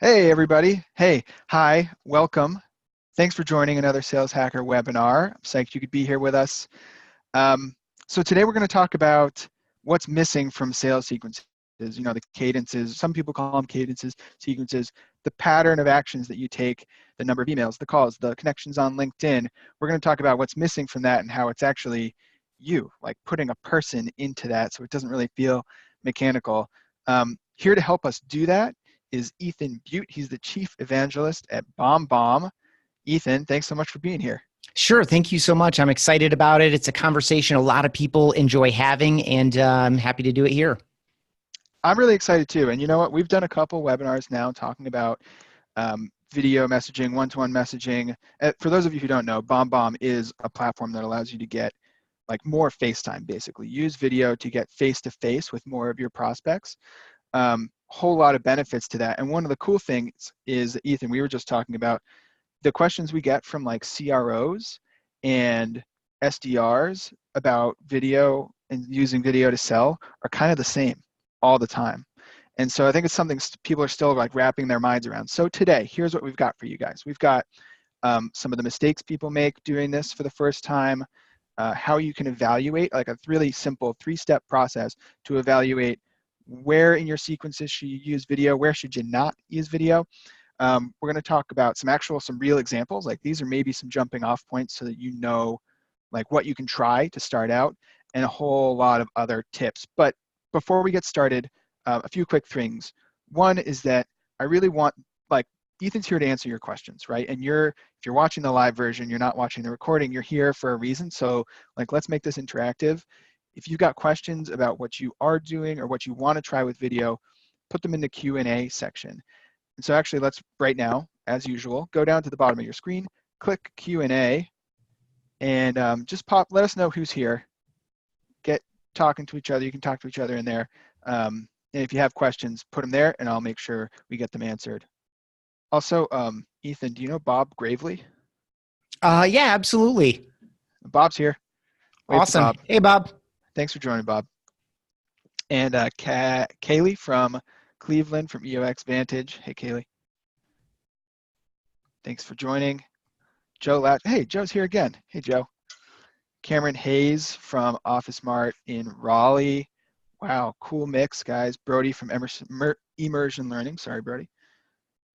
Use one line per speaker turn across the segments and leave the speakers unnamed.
Hey, everybody. Hey, hi, welcome. Thanks for joining another Sales Hacker webinar. I'm psyched you could be here with us. So today we're going to talk about what's missing from sales sequences. You know, the cadences, some people call them cadences, sequences, the pattern of actions that you take, the number of emails, the calls, the connections on LinkedIn. We're going to talk about what's missing from that and how it's actually you, like putting a person into that so it doesn't really feel mechanical. Here to help us do that is Ethan Butte. He's the Chief Evangelist at BombBomb. Ethan, thanks so much for being here.
Sure. Thank you so much. I'm excited about it. It's a conversation a lot of people enjoy having, and I'm happy to do it here.
I'm really excited too. And you know what? We've done a couple webinars now talking about video messaging, one-to-one messaging. For those of you who don't know, BombBomb is a platform that allows you to get like more FaceTime, basically. Use video to get face-to-face with more of your prospects. Whole lot of benefits to that. And one of the cool things is, Ethan, we were just talking about the questions we get from like CROs and SDRs about video and using video to sell are kind of the same all the time. And so I think it's something people are still like wrapping their minds around. So today, here's what we've got for you guys. We've got some of the mistakes people make doing this for the first time, how you can evaluate, like a really simple 3-step process to evaluate where in your sequences should you use video, where should you not use video. We're going to talk about some real examples, like these are maybe some jumping off points so that you know like what you can try to start out, and a whole lot of other tips. But before we get started, a few quick things. One is that I really want, like, Ethan's here to answer your questions, right? And if you're watching the live version, you're not watching the recording, you're here for a reason. So like, let's make this interactive. If you've got questions about what you are doing or what you want to try with video, put them in the Q&A section. And so actually, let's right now, as usual, go down to the bottom of your screen, click Q&A, and just let us know who's here. Get talking to each other. You can talk to each other in there. And if you have questions, put them there, and I'll make sure we get them answered. Also, Ethan, do you know Bob Gravely?
Yeah, absolutely.
Bob's here. Wave to
Awesome.
Bob.
Hey, Bob.
Thanks for joining, Bob. And Kaylee from Cleveland from EOX Vantage. Hey, Kaylee. Thanks for joining. Joe Hey, Joe's here again. Hey, Joe. Cameron Hayes from Office Mart in Raleigh. Wow, cool mix, guys. Brody from Immersion Learning. Sorry, Brody.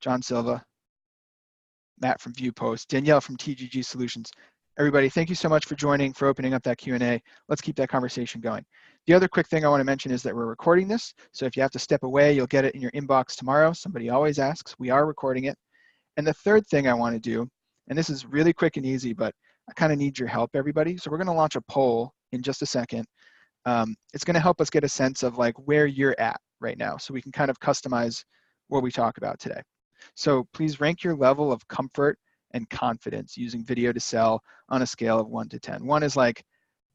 John Silva. Matt from Viewpost. Danielle from TGG Solutions. Everybody, thank you so much for joining, for opening up that Q&A. Let's keep that conversation going. The other quick thing I want to mention is that we're recording this. So if you have to step away, you'll get it in your inbox tomorrow. Somebody always asks. We are recording it. And the third thing I want to do, and this is really quick and easy, but I kind of need your help, everybody. So we're going to launch a poll in just a second. It's going to help us get a sense of like where you're at right now, so we can kind of customize what we talk about today. So please rank your level of comfort and confidence using video to sell on a scale of 1 to 10. 1 is like,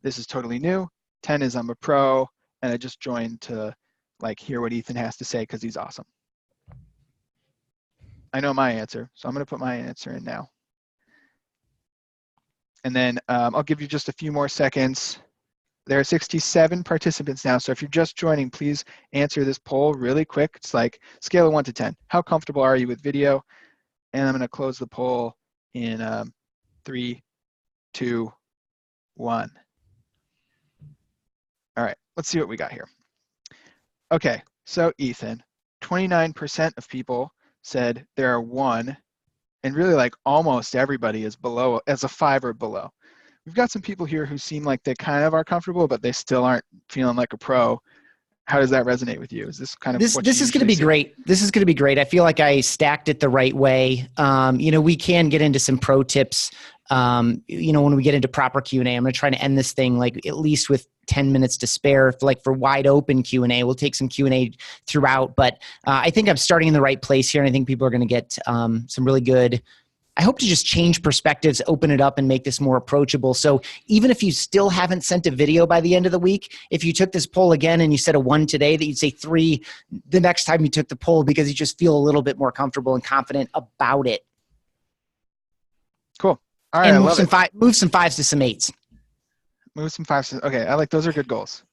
this is totally new. 10 is I'm a pro, and I just joined to like hear what Ethan has to say because he's awesome. I know my answer, so I'm going to put my answer in now. And then I'll give you just a few more seconds. There are 67 participants now, so if you're just joining, please answer this poll really quick. It's like scale of 1 to 10. How comfortable are you with video? And I'm going to close the poll in 3, 2, 1. All right, let's see what we got here. Okay, so Ethan, 29% of people said they're a 1, and really like almost everybody is below, as a 5 or below. We've got some people here who seem like they kind of are comfortable, but they still aren't feeling like a pro. How does that resonate with you? Is this kind of what
This
you
is going to
usually
be
see?
great. This is going to be great. I feel like I stacked it the right way. We can get into some pro tips. When we get into proper Q&A, I'm going to try to end this thing like at least with 10 minutes to spare, like for wide open Q&A. We'll take some Q&A throughout, but I think I'm starting in the right place here, and I think people are going to get some really good. I hope to just change perspectives, open it up, and make this more approachable. So even if you still haven't sent a video by the end of the week, if you took this poll again and you said a 1 today, that you'd say 3 the next time you took the poll, because you just feel a little bit more comfortable and confident about it.
Cool. All right,
and
I love it.
move some 5s to some 8s.
Move some 5s. Okay, I like those are good goals.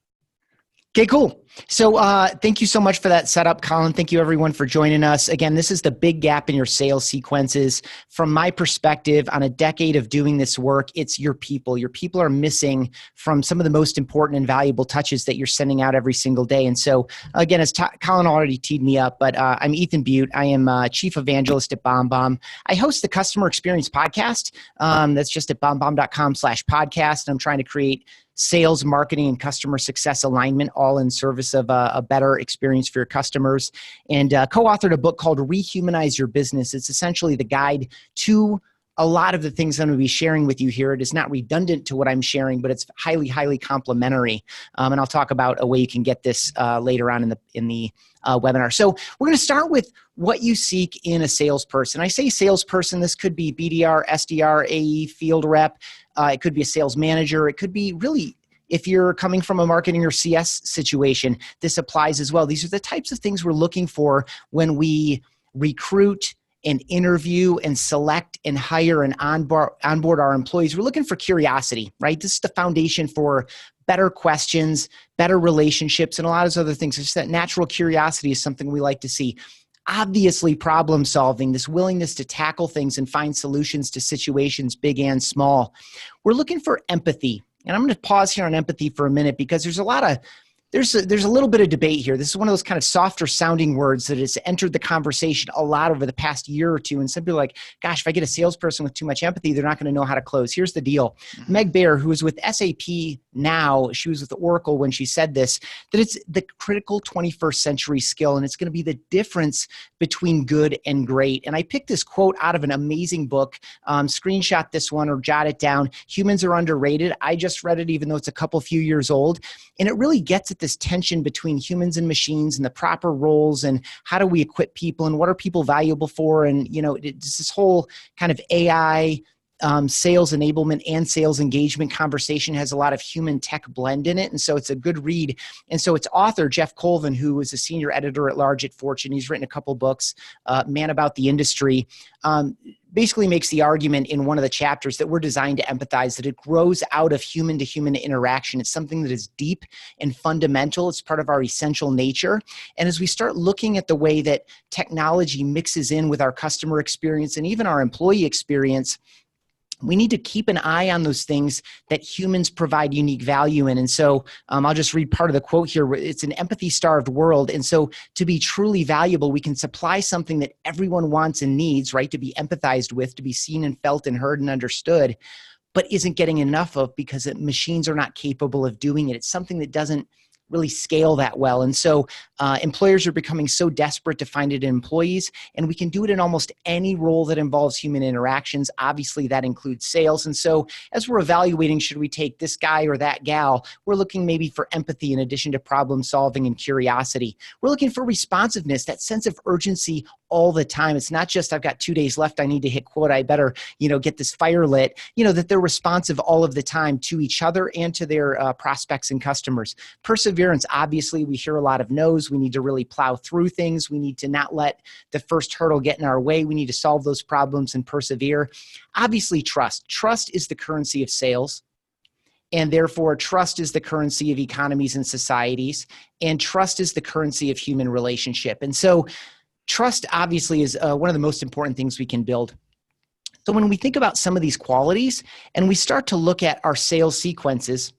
Okay, cool. So thank you so much for that setup, Colin. Thank you everyone for joining us. Again, this is the big gap in your sales sequences. From my perspective, on a decade of doing this work, it's your people. Your people are missing from some of the most important and valuable touches that you're sending out every single day. And so again, as Colin already teed me up, but I'm Ethan Butte. I am Chief Evangelist at BombBomb. I host the Customer Experience Podcast. That's just at bombbomb.com/podcast. I'm trying to create sales, marketing, and customer success alignment, all in service of a better experience for your customers. And co-authored a book called Rehumanize Your Business. It's essentially the guide to a lot of the things I'm going to be sharing with you here. It is not redundant to what I'm sharing, but it's highly, highly complementary. And I'll talk about a way you can get this later on in the webinar. So we're going to start with what you seek in a salesperson. I say salesperson, this could be BDR, SDR, AE, field rep. It could be a sales manager. It could be really, if you're coming from a marketing or CS situation, this applies as well. These are the types of things we're looking for when we recruit and interview and select and hire and onboard our employees. We're looking for curiosity, right? This is the foundation for better questions, better relationships, and a lot of other things. It's just that natural curiosity is something we like to see. Obviously, problem solving, this willingness to tackle things and find solutions to situations big and small. We're looking for empathy. And I'm going to pause here on empathy for a minute because there's a little bit of debate here. This is one of those kind of softer sounding words that has entered the conversation a lot over the past year or two. And some people are like, gosh, if I get a salesperson with too much empathy, they're not going to know how to close. Here's the deal. Meg Baer, who is with SAP now, she was with Oracle when she said this, that it's the critical 21st century skill. And it's going to be the difference between good and great. And I picked this quote out of an amazing book, screenshot this one or jot it down. Humans are underrated. I just read it, even though it's a few years old. And it really gets at this tension between humans and machines and the proper roles and how do we equip people and what are people valuable for? And, it's this whole kind of AI sales enablement and sales engagement conversation has a lot of human tech blend in it. And so it's a good read. And so its author, Jeff Colvin, who is a senior editor at large at Fortune, he's written a couple books, Man About the Industry, basically makes the argument in one of the chapters that we're designed to empathize, that it grows out of human to human interaction. It's something that is deep and fundamental. It's part of our essential nature. And as we start looking at the way that technology mixes in with our customer experience and even our employee experience, we need to keep an eye on those things that humans provide unique value in. And so I'll just read part of the quote here. It's an empathy-starved world. And so to be truly valuable, we can supply something that everyone wants and needs, right? To be empathized with, to be seen and felt and heard and understood, but isn't getting enough of because machines are not capable of doing it. It's something that doesn't really scale that well. And so employers are becoming so desperate to find it in employees, and we can do it in almost any role that involves human interactions. Obviously, that includes sales. And so as we're evaluating, should we take this guy or that gal, we're looking maybe for empathy in addition to problem solving and curiosity. We're looking for responsiveness, that sense of urgency all the time. It's not just, I've got 2 days left, I need to hit quota, I better, get this fire lit, that they're responsive all of the time to each other and to their prospects and customers. Perseverance, obviously, we hear a lot of no's. We need to really plow through things. We need to not let the first hurdle get in our way. We need to solve those problems and persevere. Obviously, trust. Trust is the currency of sales. And therefore, trust is the currency of economies and societies. And trust is the currency of human relationship. And so trust obviously is one of the most important things we can build. So when we think about some of these qualities and we start to look at our sales sequences,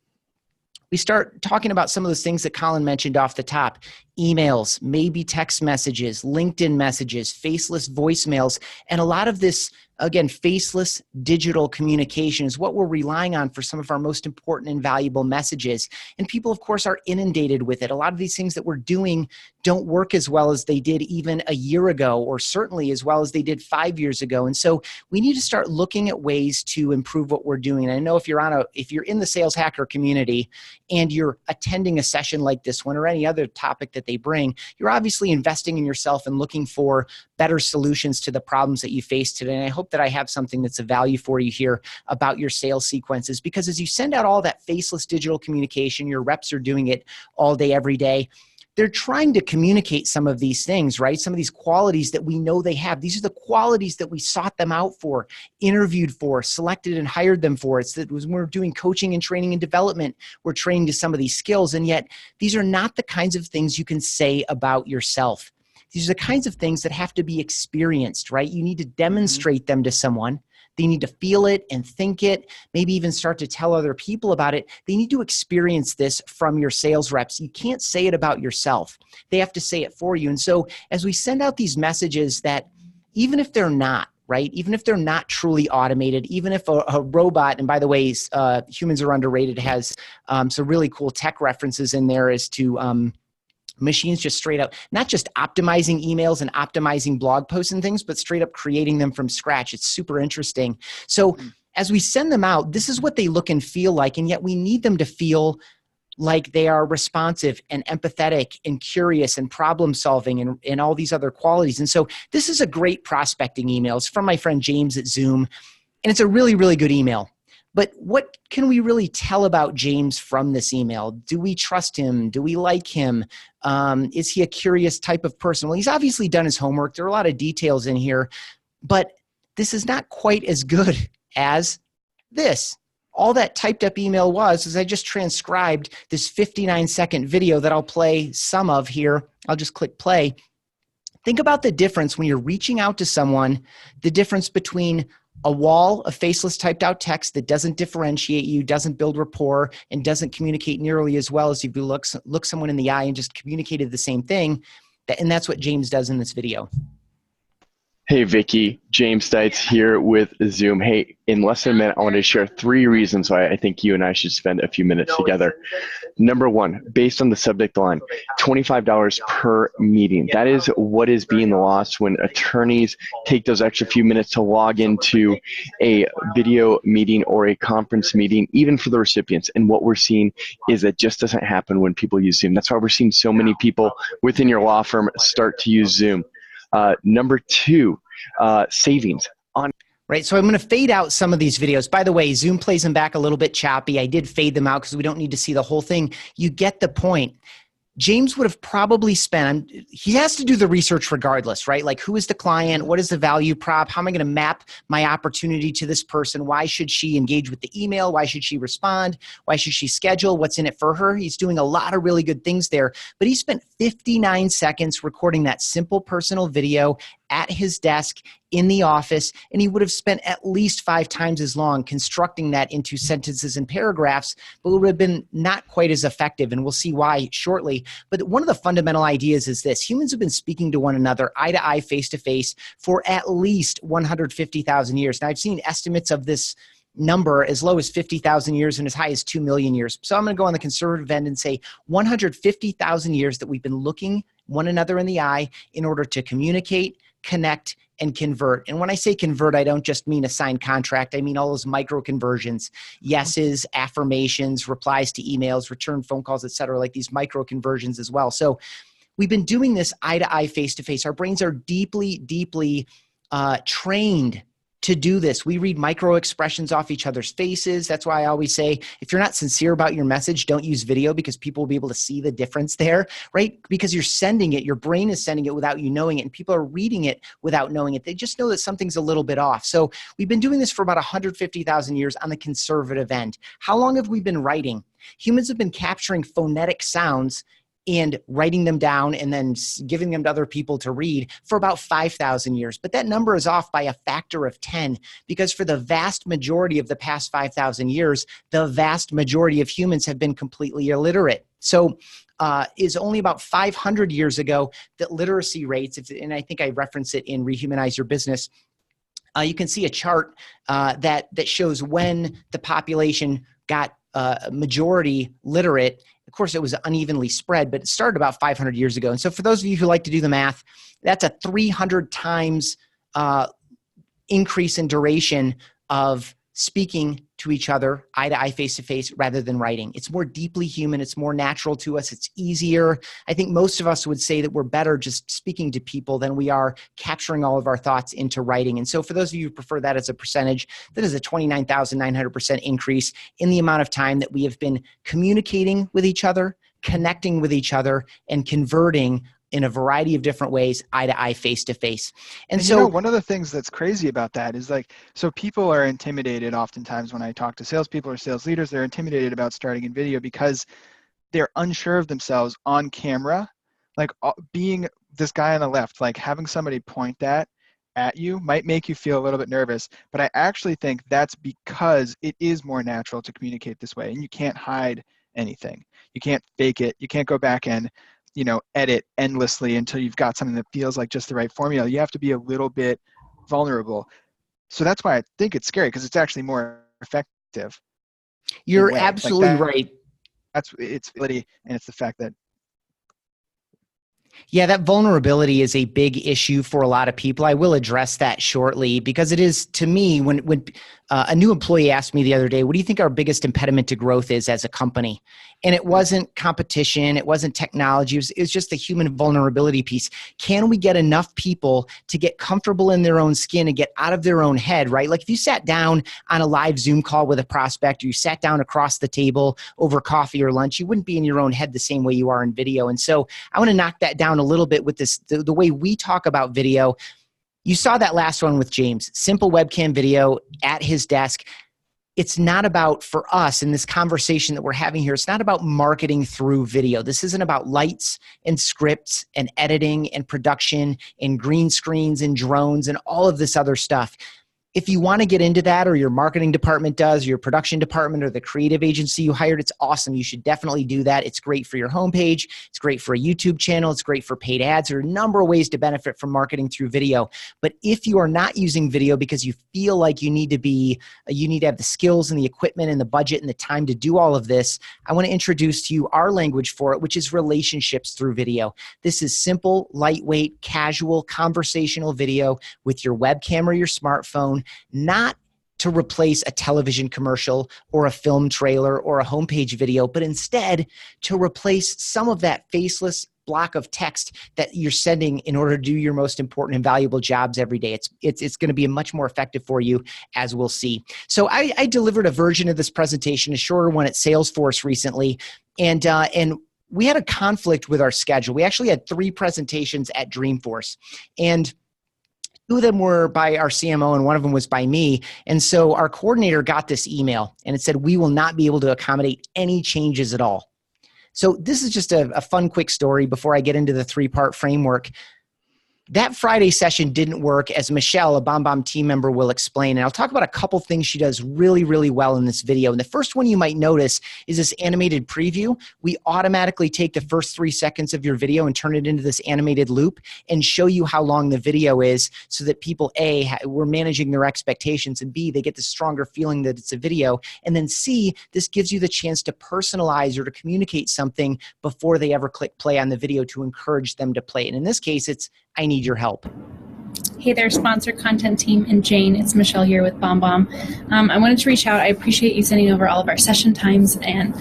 we start talking about some of those things that Colin mentioned off the top: emails, maybe text messages, LinkedIn messages, faceless voicemails, and a lot of this, again, faceless digital communication is what we're relying on for some of our most important and valuable messages. And people, of course, are inundated with it. A lot of these things that we're doing don't work as well as they did even a year ago, or certainly as well as they did 5 years ago. And so we need to start looking at ways to improve what we're doing. And I know if you're in the sales hacker community and you're attending a session like this one or any other topic that they bring, you're obviously investing in yourself and looking for better solutions to the problems that you face today. And I hope that I have something that's of value for you here about your sales sequences, because as you send out all that faceless digital communication, your reps are doing it all day, every day. they're trying to communicate some of these things, right? Some of these qualities that we know they have. These are the qualities that we sought them out for, interviewed for, selected and hired them for. It's that when we're doing coaching and training and development, we're training to some of these skills. And yet these are not the kinds of things you can say about yourself. These are the kinds of things that have to be experienced, right? You need to demonstrate them to someone. They need to feel it and think it, maybe even start to tell other people about it. They need to experience this from your sales reps. You can't say it about yourself. They have to say it for you. And so as we send out these messages that even if they're not, right, even if they're not truly automated, even if a robot, and by the way, Humans Are Underrated has some really cool tech references in there as to machines just straight up, not just optimizing emails and optimizing blog posts and things, but straight up creating them from scratch. It's super interesting. So as we send them out, this is what they look and feel like, and yet we need them to feel like they are responsive and empathetic and curious and problem solving and all these other qualities. And so this is a great prospecting email. It's from my friend James at Zoom, and it's a really, really good email. But what can we really tell about James from this email? Do we trust him? Do we like him? Is he a curious type of person? Well, he's obviously done his homework. There are a lot of details in here, but this is not quite as good as this. All that typed up email was is I just transcribed this 59-second video that I'll play some of here. I'll just click play. Think about the difference when you're reaching out to someone, the difference between a wall of faceless typed out text that doesn't differentiate you, doesn't build rapport, and doesn't communicate nearly as well as if you look someone in the eye and just communicated the same thing. And that's what James does in this video.
Hey, Vicky, James Stites here with Zoom. Hey, in less than a minute, I want to share 3 reasons why I think you and I should spend a few minutes together. Number 1, based on the subject line, $25 per meeting. That is what is being lost when attorneys take those extra few minutes to log into a video meeting or a conference meeting, even for the recipients. And what we're seeing is that just doesn't happen when people use Zoom. That's why we're seeing so many people within your law firm start to use Zoom. Number 2, savings on.
Right, so I'm going to fade out some of these videos. By the way, Zoom plays them back a little bit choppy. I did fade them out because we don't need to see the whole thing. You get the point. James would have probably spent, he has to do the research regardless, right? Like, who is the client? What is the value prop? How am I going to map my opportunity to this person? Why should she engage with the email? Why should she respond? Why should she schedule? What's in it for her? He's doing a lot of really good things there, but he spent 59 seconds recording that simple personal video at his desk in the office, and he would have spent at least 5 times as long constructing that into sentences and paragraphs, but it would have been not quite as effective, and we'll see why shortly. But one of the fundamental ideas is this: humans have been speaking to one another eye to eye, face to face for at least 150,000 years. Now, I've seen estimates of this number as low as 50,000 years and as high as 2 million years. So I'm going to go on the conservative end and say 150,000 years that we've been looking one another in the eye in order to communicate, connect, and convert. And when I say convert, I don't just mean a signed contract. I mean all those micro conversions, yeses, affirmations, replies to emails, return phone calls, et cetera, like these micro conversions as well. So we've been doing this eye to eye, face to face. Our brains are deeply, deeply trained to do this. We read micro expressions off each other's faces. That's why I always say, if you're not sincere about your message, don't use video, because people will be able to see the difference there, right? Because you're sending it, your brain is sending it without you knowing it, and people are reading it without knowing it. They just know that something's a little bit off. So we've been doing this for about 150,000 years on the conservative end. How long have we been writing? Humans have been capturing phonetic sounds and writing them down and then giving them to other people to read for about 5,000 years. But that number is off by a factor of 10, because for the vast majority of the past 5,000 years, the vast majority of humans have been completely illiterate. So is only about 500 years ago that literacy rates, and I think I reference it in Rehumanize Your Business, you can see a chart that shows when the population got majority literate. Of course, it was unevenly spread, but it started about 500 years ago. And so for those of you who like to do the math, that's a 300 times increase in duration of speaking to each other eye to eye, face to face, rather than writing. It's more deeply human. It's more natural to us. It's easier. I think most of us would say that we're better just speaking to people than we are capturing all of our thoughts into writing. And so for those of you who prefer that as a percentage, that is a 29,900% increase in the amount of time that we have been communicating with each other, connecting with each other and converting in a variety of different ways, eye to eye, face to face. And so,
you know, one of the things that's crazy about that is like, so people are intimidated oftentimes when I talk to salespeople or sales leaders, they're intimidated about starting in video because they're unsure of themselves on camera. Like being this guy on the left, like having somebody point that at you might make you feel a little bit nervous, but I actually think that's because it is more natural to communicate this way, and you can't hide anything. You can't fake it. You can't go back and, you know, edit endlessly until you've got something that feels like just the right formula. You have to be a little bit vulnerable. So that's why I think it's scary, because it's actually more effective.
you're absolutely right.
That's its ability, and it's the fact that
Yeah, that vulnerability is a big issue for a lot of people. I will address that shortly, because it is, to me, when a new employee asked me the other day, what do you think our biggest impediment to growth is as a company? And it wasn't competition, it wasn't technology, it was just the human vulnerability piece. Can we get enough people to get comfortable in their own skin and get out of their own head, right? Like if you sat down on a live Zoom call with a prospect, or you sat down across the table over coffee or lunch, you wouldn't be in your own head the same way you are in video. And so I want to knock that down a little bit with this, the way we talk about video. You saw that last one with James, simple webcam video at his desk. It's not about, for us in this conversation that we're having here, it's not about marketing through video. This isn't about lights and scripts and editing and production and green screens and drones and all of this other stuff. If you want to get into that, or your marketing department does, or your production department, or the creative agency you hired, it's awesome. You should definitely do that. It's great for your homepage. It's great for a YouTube channel. It's great for paid ads. There are a number of ways to benefit from marketing through video. But if you are not using video because you feel like you need to have the skills and the equipment and the budget and the time to do all of this, I want to introduce to you our language for it, which is relationships through video. This is simple, lightweight, casual, conversational video with your webcam or your smartphone, not to replace a television commercial or a film trailer or a homepage video, but instead to replace some of that faceless block of text that you're sending in order to do your most important and valuable jobs every day. It's going to be much more effective for you, as we'll see. So I delivered a version of this presentation, a shorter one at Salesforce recently, and we had a conflict with our schedule. We actually had 3 presentations at Dreamforce, and 2 of them were by our CMO and one of them was by me. And so our coordinator got this email and it said, we will not be able to accommodate any changes at all. So this is just a fun, quick story before I get into the 3-part framework. That Friday session didn't work, as Michelle, a BombBomb team member, will explain. And I'll talk about a couple things she does really, really well in this video. And the first one you might notice is this animated preview. We automatically take the first 3 seconds of your video and turn it into this animated loop and show you how long the video is, so that people, A, we're managing their expectations, and B, they get the stronger feeling that it's a video. And then C, this gives you the chance to personalize or to communicate something before they ever click play on the video to encourage them to play. And in this case, it's, I need your help.
Hey there, sponsor content team and Jane. It's Michelle here with BombBomb. I wanted to reach out. I appreciate you sending over all of our session times and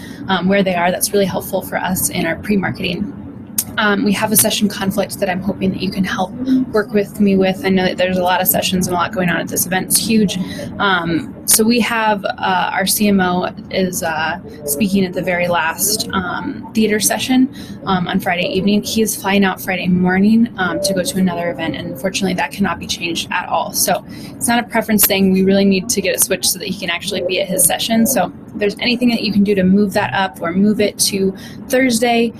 where they are. That's really helpful for us in our pre-marketing. We have a session conflict that I'm hoping that you can help work with me with. I know that there's a lot of sessions and a lot going on at this event. It's huge. So we have our CMO is speaking at the very last theater session on Friday evening. He is flying out Friday morning to go to another event, and unfortunately that cannot be changed at all. So it's not a preference thing. We really need to get it switched so that he can actually be at his session. So if there's anything that you can do to move that up or move it to Thursday,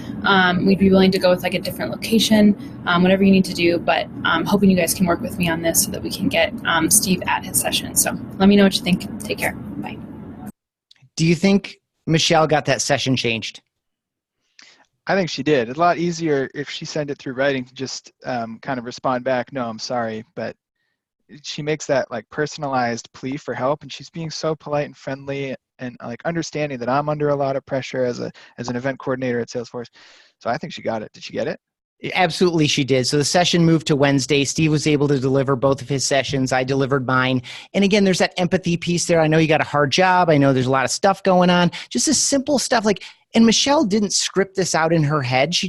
we'd be willing to go with like a different location, whatever you need to do. But I'm hoping you guys can work with me on this so that we can get Steve at his session. So let me know what you think. Take care. Bye.
Do you think Michelle got that session changed?
I think she did. It's a lot easier if she sent it through writing to just kind of respond back, no, I'm sorry, but she makes that like personalized plea for help, and she's being so polite and friendly and like understanding that I'm under a lot of pressure as an event coordinator at Salesforce. So I think she got it. Did she get it?
Absolutely, she did. So the session moved to Wednesday. Steve was able to deliver both of his sessions. I delivered mine. And again, there's that empathy piece there. I know you got a hard job. I know there's a lot of stuff going on. Just this simple stuff like, and Michelle didn't script this out in her head. She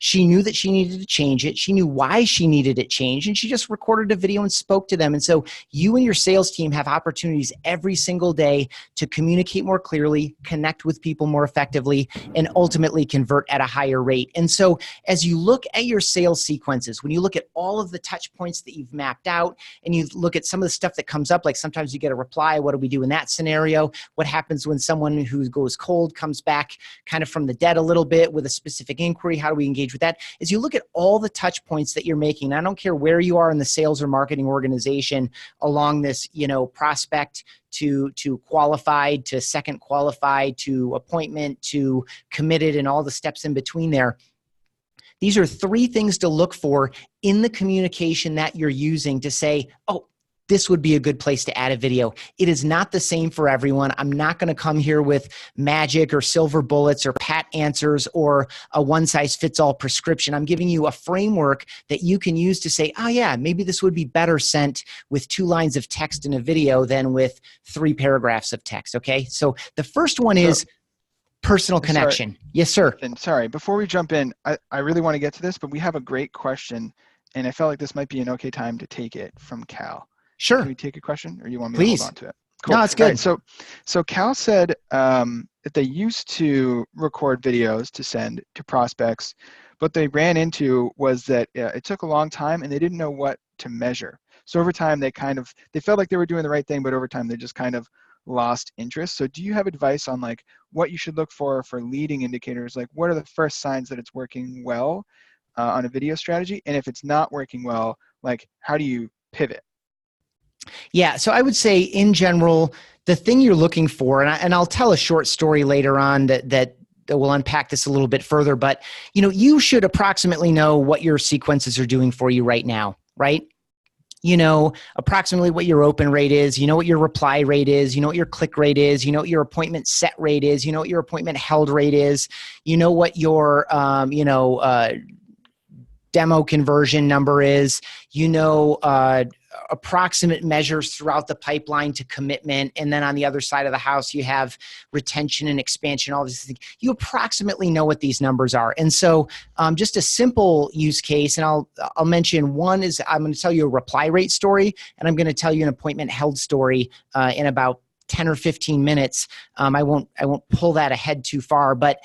She knew that she needed to change it. She knew why she needed it changed, and she just recorded a video and spoke to them. And so you and your sales team have opportunities every single day to communicate more clearly, connect with people more effectively, and ultimately convert at a higher rate. And so as you look at your sales sequences, when you look at all of the touch points that you've mapped out, and you look at some of the stuff that comes up, like sometimes you get a reply, what do we do in that scenario? What happens when someone who goes cold comes back kind of from the dead a little bit with a specific inquiry? How do we engage with that? As you look at all the touch points that you're making, and I don't care where you are in the sales or marketing organization along this, prospect to qualified, to second qualified, to appointment, to committed, and all the steps in between there. These are 3 things to look for in the communication that you're using to say, oh, this would be a good place to add a video. It is not the same for everyone. I'm not going to come here with magic or silver bullets or pat answers or a one-size-fits-all prescription. I'm giving you a framework that you can use to say, oh yeah, maybe this would be better sent with 2 lines of text in a video than with 3 paragraphs of text, okay? So the first one is personal connection.
Sorry.
Yes, sir.
And sorry, before we jump in, I really want to get to this, but we have a great question, and I felt like this might be an okay time to take it from Cal.
Sure.
Can we take a question, or you want me
Please.
to hold on to it? Cool.
No, it's good.
Right, so Cal said that they used to record videos to send to prospects. What they ran into was that it took a long time, and they didn't know what to measure. So over time, they felt like they were doing the right thing, but over time, they just kind of lost interest. So do you have advice on like what you should look for leading indicators? Like what are the first signs that it's working well on a video strategy? And if it's not working well, like how do you pivot?
Yeah, so I would say in general, the thing you're looking for, and I'll tell a short story later on that will unpack this a little bit further, but you should approximately know what your sequences are doing for you right now, right? You know approximately what your open rate is, you know what your reply rate is, you know what your click rate is, you know what your appointment set rate is, you know what your appointment held rate is, you know what your demo conversion number is, approximate measures throughout the pipeline to commitment. And then on the other side of the house, you have retention and expansion, all these things. You approximately know what these numbers are. And so just a simple use case, and I'll mention one is I'm going to tell you a reply rate story, and I'm going to tell you an appointment held story in about 10 or 15 minutes. I won't pull that ahead too far, but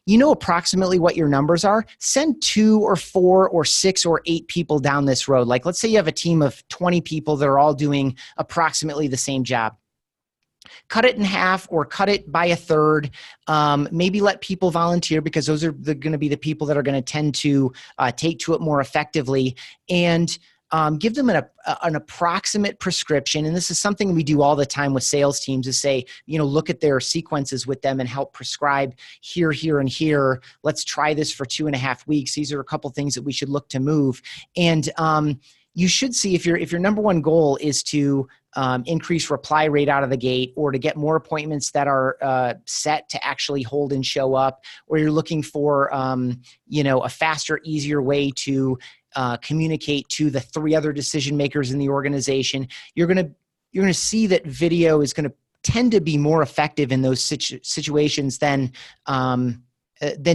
you know approximately what your numbers are. Send 2 or 4 or 6 or 8 people down this road. Like let's say you have a team of 20 people that are all doing approximately the same job. Cut it in half or cut it by a third. Maybe let people volunteer because those are going to be the people that are going to tend to take to it more effectively. And give them an approximate prescription. And this is something we do all the time with sales teams is say, look at their sequences with them and help prescribe here, here, and here. Let's try this for 2.5 weeks. These are a couple things that we should look to move. And you should see if your number one goal is to increase reply rate out of the gate, or to get more appointments that are set to actually hold and show up, or you're looking for a faster, easier way to communicate to the 3 other decision makers in the organization, you're going to see that video is going to tend to be more effective in those situations than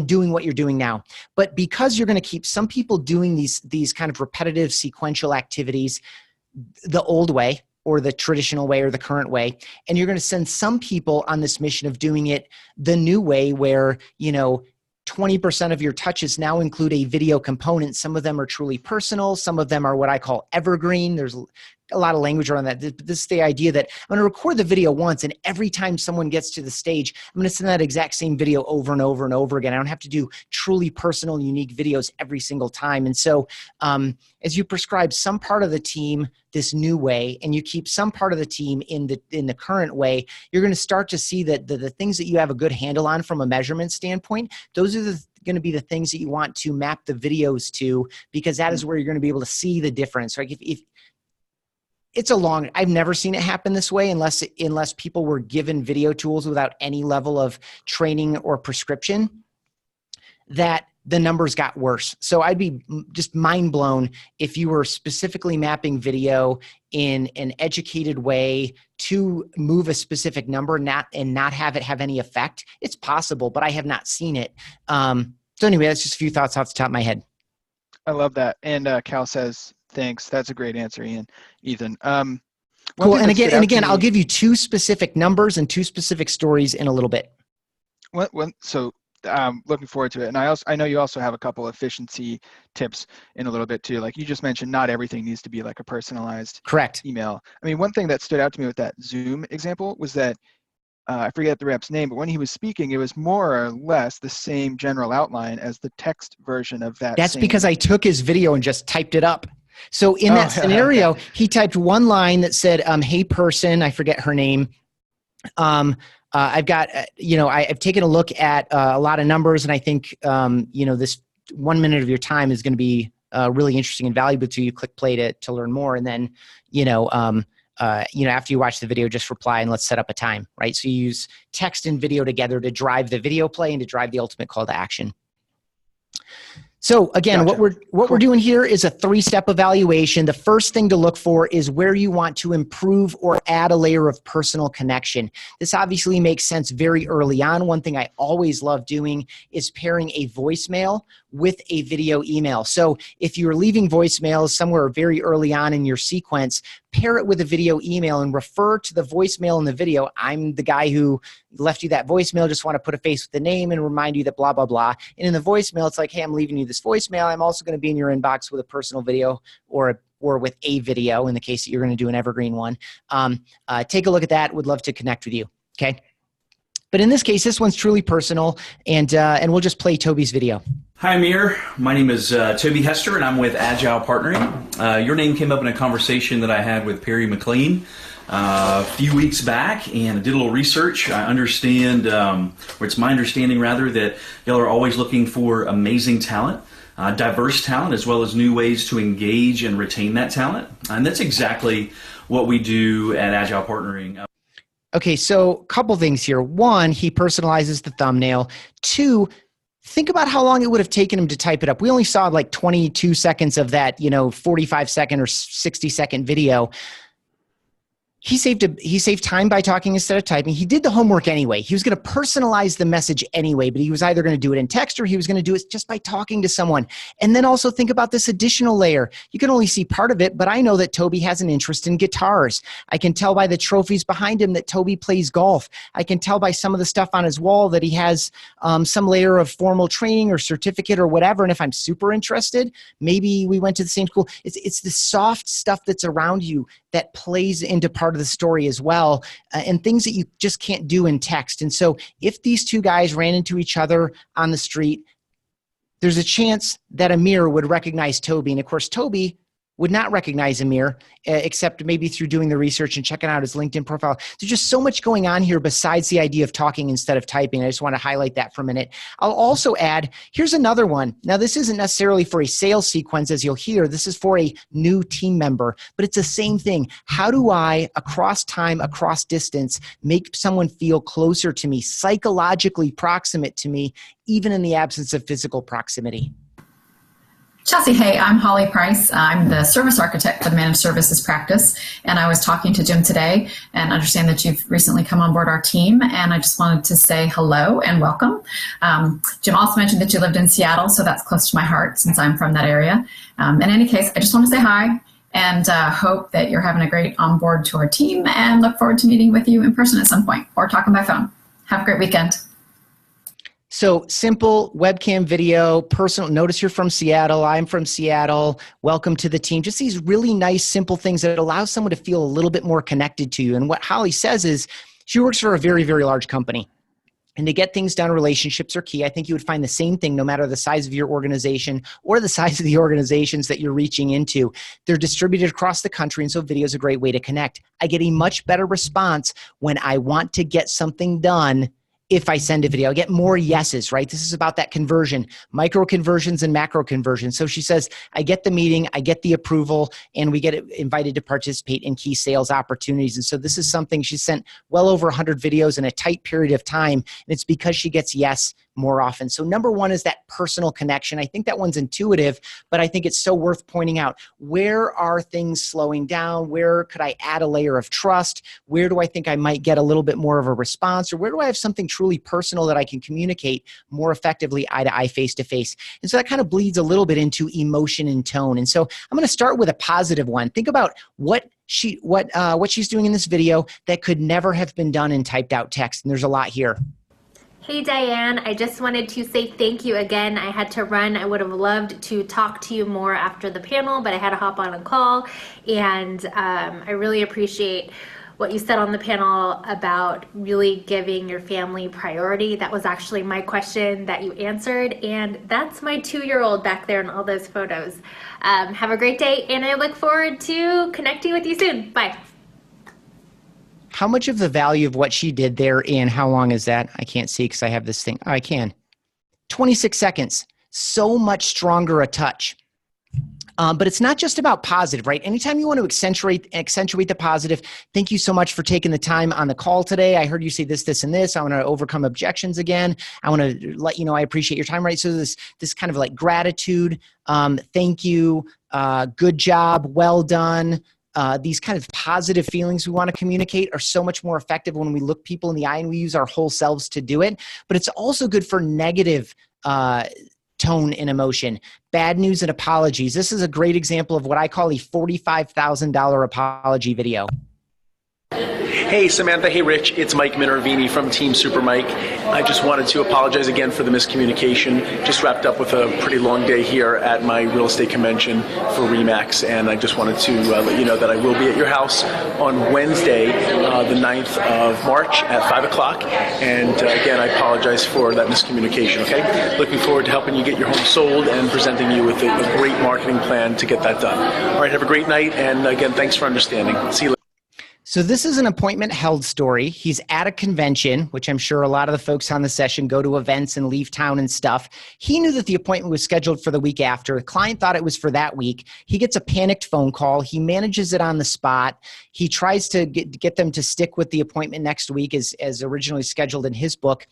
doing what you're doing now. But because you're going to keep some people doing these kind of repetitive sequential activities the old way, or the traditional way, or the current way, and you're going to send some people on this mission of doing it the new way, where 20% of your touches now include a video component. Some of them are truly personal. Some of them are what I call evergreen. There's a lot of language around that. This is the idea that I'm going to record the video once, and every time someone gets to the stage, I'm going to send that exact same video over and over and over again. I don't have to do truly personal, unique videos every single time. And so as you prescribe some part of the team this new way, and you keep some part of the team in the current way, you're going to start to see that the things that you have a good handle on from a measurement standpoint, those are going to be the things that you want to map the videos to, because that is where you're going to be able to see the difference. Like if I've never seen it happen this way unless people were given video tools without any level of training or prescription, that the numbers got worse. So I'd be just mind blown if you were specifically mapping video in an educated way to move a specific number and not have it have any effect. It's possible, but I have not seen it. So anyway, that's just a few thoughts off the top of my head.
I love that. And Cal says, thanks. That's a great answer, Ethan.
Cool. And again, I'll give you 2 specific numbers and 2 specific stories in a little bit.
So looking forward to it. And I know you also have a couple efficiency tips in a little bit too. Like you just mentioned, not everything needs to be like a personalized
Correct
email. I mean, one thing that stood out to me with that Zoom example was that I forget the rep's name, but when he was speaking, it was more or less the same general outline as the text version of that.
That's because I took his video and just typed it up. So in that scenario, okay, he typed one line that said, hey person, I forget her name. I've got, I've taken a look at a lot of numbers, and I think, this 1 minute of your time is going to be really interesting and valuable to you. Click play to learn more. And then, after you watch the video, just reply and let's set up a time, right? So you use text and video together to drive the video play and to drive the ultimate call to action. So again,
Gotcha.
what we're doing here is a 3-step evaluation. The first thing to look for is where you want to improve or add a layer of personal connection. This obviously makes sense very early on. One thing I always love doing is pairing a voicemail with a video email. So if you're leaving voicemails somewhere very early on in your sequence, pair it with a video email and refer to the voicemail in the video. I'm the guy who left you that voicemail, just want to put a face with the name and remind you that blah, blah, blah. And in the voicemail, it's like, hey, I'm leaving you this voicemail. I'm also going to be in your inbox with a personal video or with a video in the case that you're going to do an evergreen one. Take a look at that. Would love to connect with you. Okay. But in this case, this one's truly personal, and we'll just play Toby's video.
Hi, Amir. My name is Toby Hester, and I'm with Agile Partnering. Your name came up in a conversation that I had with Perry McLean a few weeks back, and I did a little research. I understand, or it's my understanding rather, that y'all are always looking for amazing talent, diverse talent, as well as new ways to engage and retain that talent. And that's exactly what we do at Agile Partnering.
Okay, so a couple things here. 1, he personalizes the thumbnail. 2, think about how long it would have taken him to type it up. We only saw like 22 seconds of that, 45-second or 60-second video. He saved time by talking instead of typing. He did the homework anyway. He was going to personalize the message anyway, but he was either going to do it in text or he was going to do it just by talking to someone. And then also think about this additional layer. You can only see part of it, but I know that Toby has an interest in guitars. I can tell by the trophies behind him that Toby plays golf. I can tell by some of the stuff on his wall that he has some layer of formal training or certificate or whatever. And if I'm super interested, maybe we went to the same school. It's the soft stuff that's around you that plays into part of the story as well, and things that you just can't do in text. And so if these two guys ran into each other on the street, there's a chance that Amir would recognize Toby. And of course, Toby would not recognize Amir, except maybe through doing the research and checking out his LinkedIn profile. There's just so much going on here besides the idea of talking instead of typing. I just want to highlight that for a minute. I'll also add, here's another one. Now, this isn't necessarily for a sales sequence, as you'll hear. This is for a new team member, but it's the same thing. How do I, across time, across distance, make someone feel closer to me, psychologically proximate to me, even in the absence of physical proximity?
Chelsea, hey, I'm Holly Price. I'm the service architect for the managed services practice, and I was talking to Jim today and understand that you've recently come on board our team, and I just wanted to say hello and welcome. Jim also mentioned that you lived in Seattle, so that's close to my heart since I'm from that area. In any case, I just want to say hi and hope that you're having a great onboard to our team and look forward to meeting with you in person at some point or talking by phone. Have a great weekend.
So simple webcam video, personal. Notice you're from Seattle. I'm from Seattle. Welcome to the team. Just these really nice, simple things that allow someone to feel a little bit more connected to you. And what Holly says is she works for a very, very large company. And to get things done, relationships are key. I think you would find the same thing no matter the size of your organization or the size of the organizations that you're reaching into. They're distributed across the country, and so video is a great way to connect. I get a much better response when I want to get something done. If I send a video, I get more yeses, right? This is about that conversion, micro conversions and macro conversions. So she says, I get the meeting, I get the approval, and we get invited to participate in key sales opportunities. And so this is something she sent well over 100 videos in a tight period of time. And it's because she gets yes more often. So number one is that personal connection. I think that one's intuitive, but I think it's so worth pointing out. Where are things slowing down? Where could I add a layer of trust? Where do I think I might get a little bit more of a response? Or where do I have something truly personal that I can communicate more effectively eye to eye, face to face? And so that kind of bleeds a little bit into emotion and tone. And so I'm going to start with a positive one. Think about what she's doing in this video that could never have been done in typed out text. And there's a lot here.
Hey Diane, I just wanted to say thank you again. I had to run. I would have loved to talk to you more after the panel, but I had to hop on a call. And I really appreciate what you said on the panel about really giving your family priority. That was actually my question that you answered. And that's my 2-year-old back there in all those photos. Have a great day, and I look forward to connecting with you soon. Bye.
How much of the value of what she did there, and how long is that? I can't see because I have this thing. Oh, I can. 26 seconds. So much stronger a touch. But it's not just about positive, right? Anytime you want to accentuate the positive, thank you so much for taking the time on the call today. I heard you say this, this, and this. I want to overcome objections again. I want to let you know I appreciate your time, right? So this kind of like gratitude, thank you, good job, well done. These kind of positive feelings we want to communicate are so much more effective when we look people in the eye and we use our whole selves to do it. But it's also good for negative tone and emotion. Bad news and apologies. This is a great example of what I call a $45,000 apology video.
Hey Samantha, hey Rich, it's Mike Minervini from Team Super Mike. I just wanted to apologize again for the miscommunication. Just wrapped up with a pretty long day here at my real estate convention for RE/MAX, and I just wanted to let you know that I will be at your house on Wednesday, the 9th of March at 5 o'clock. And again, I apologize for that miscommunication, okay? Looking forward to helping you get your home sold and presenting you with a great marketing plan to get that done. All right, have a great night, and again, thanks for understanding. See you later.
So this is an appointment held story. He's at a convention, which I'm sure a lot of the folks on the session go to events and leave town and stuff. He knew that the appointment was scheduled for the week after. The client thought it was for that week. He gets a panicked phone call. He manages it on the spot. He tries to get them to stick with the appointment next week as originally scheduled in his book.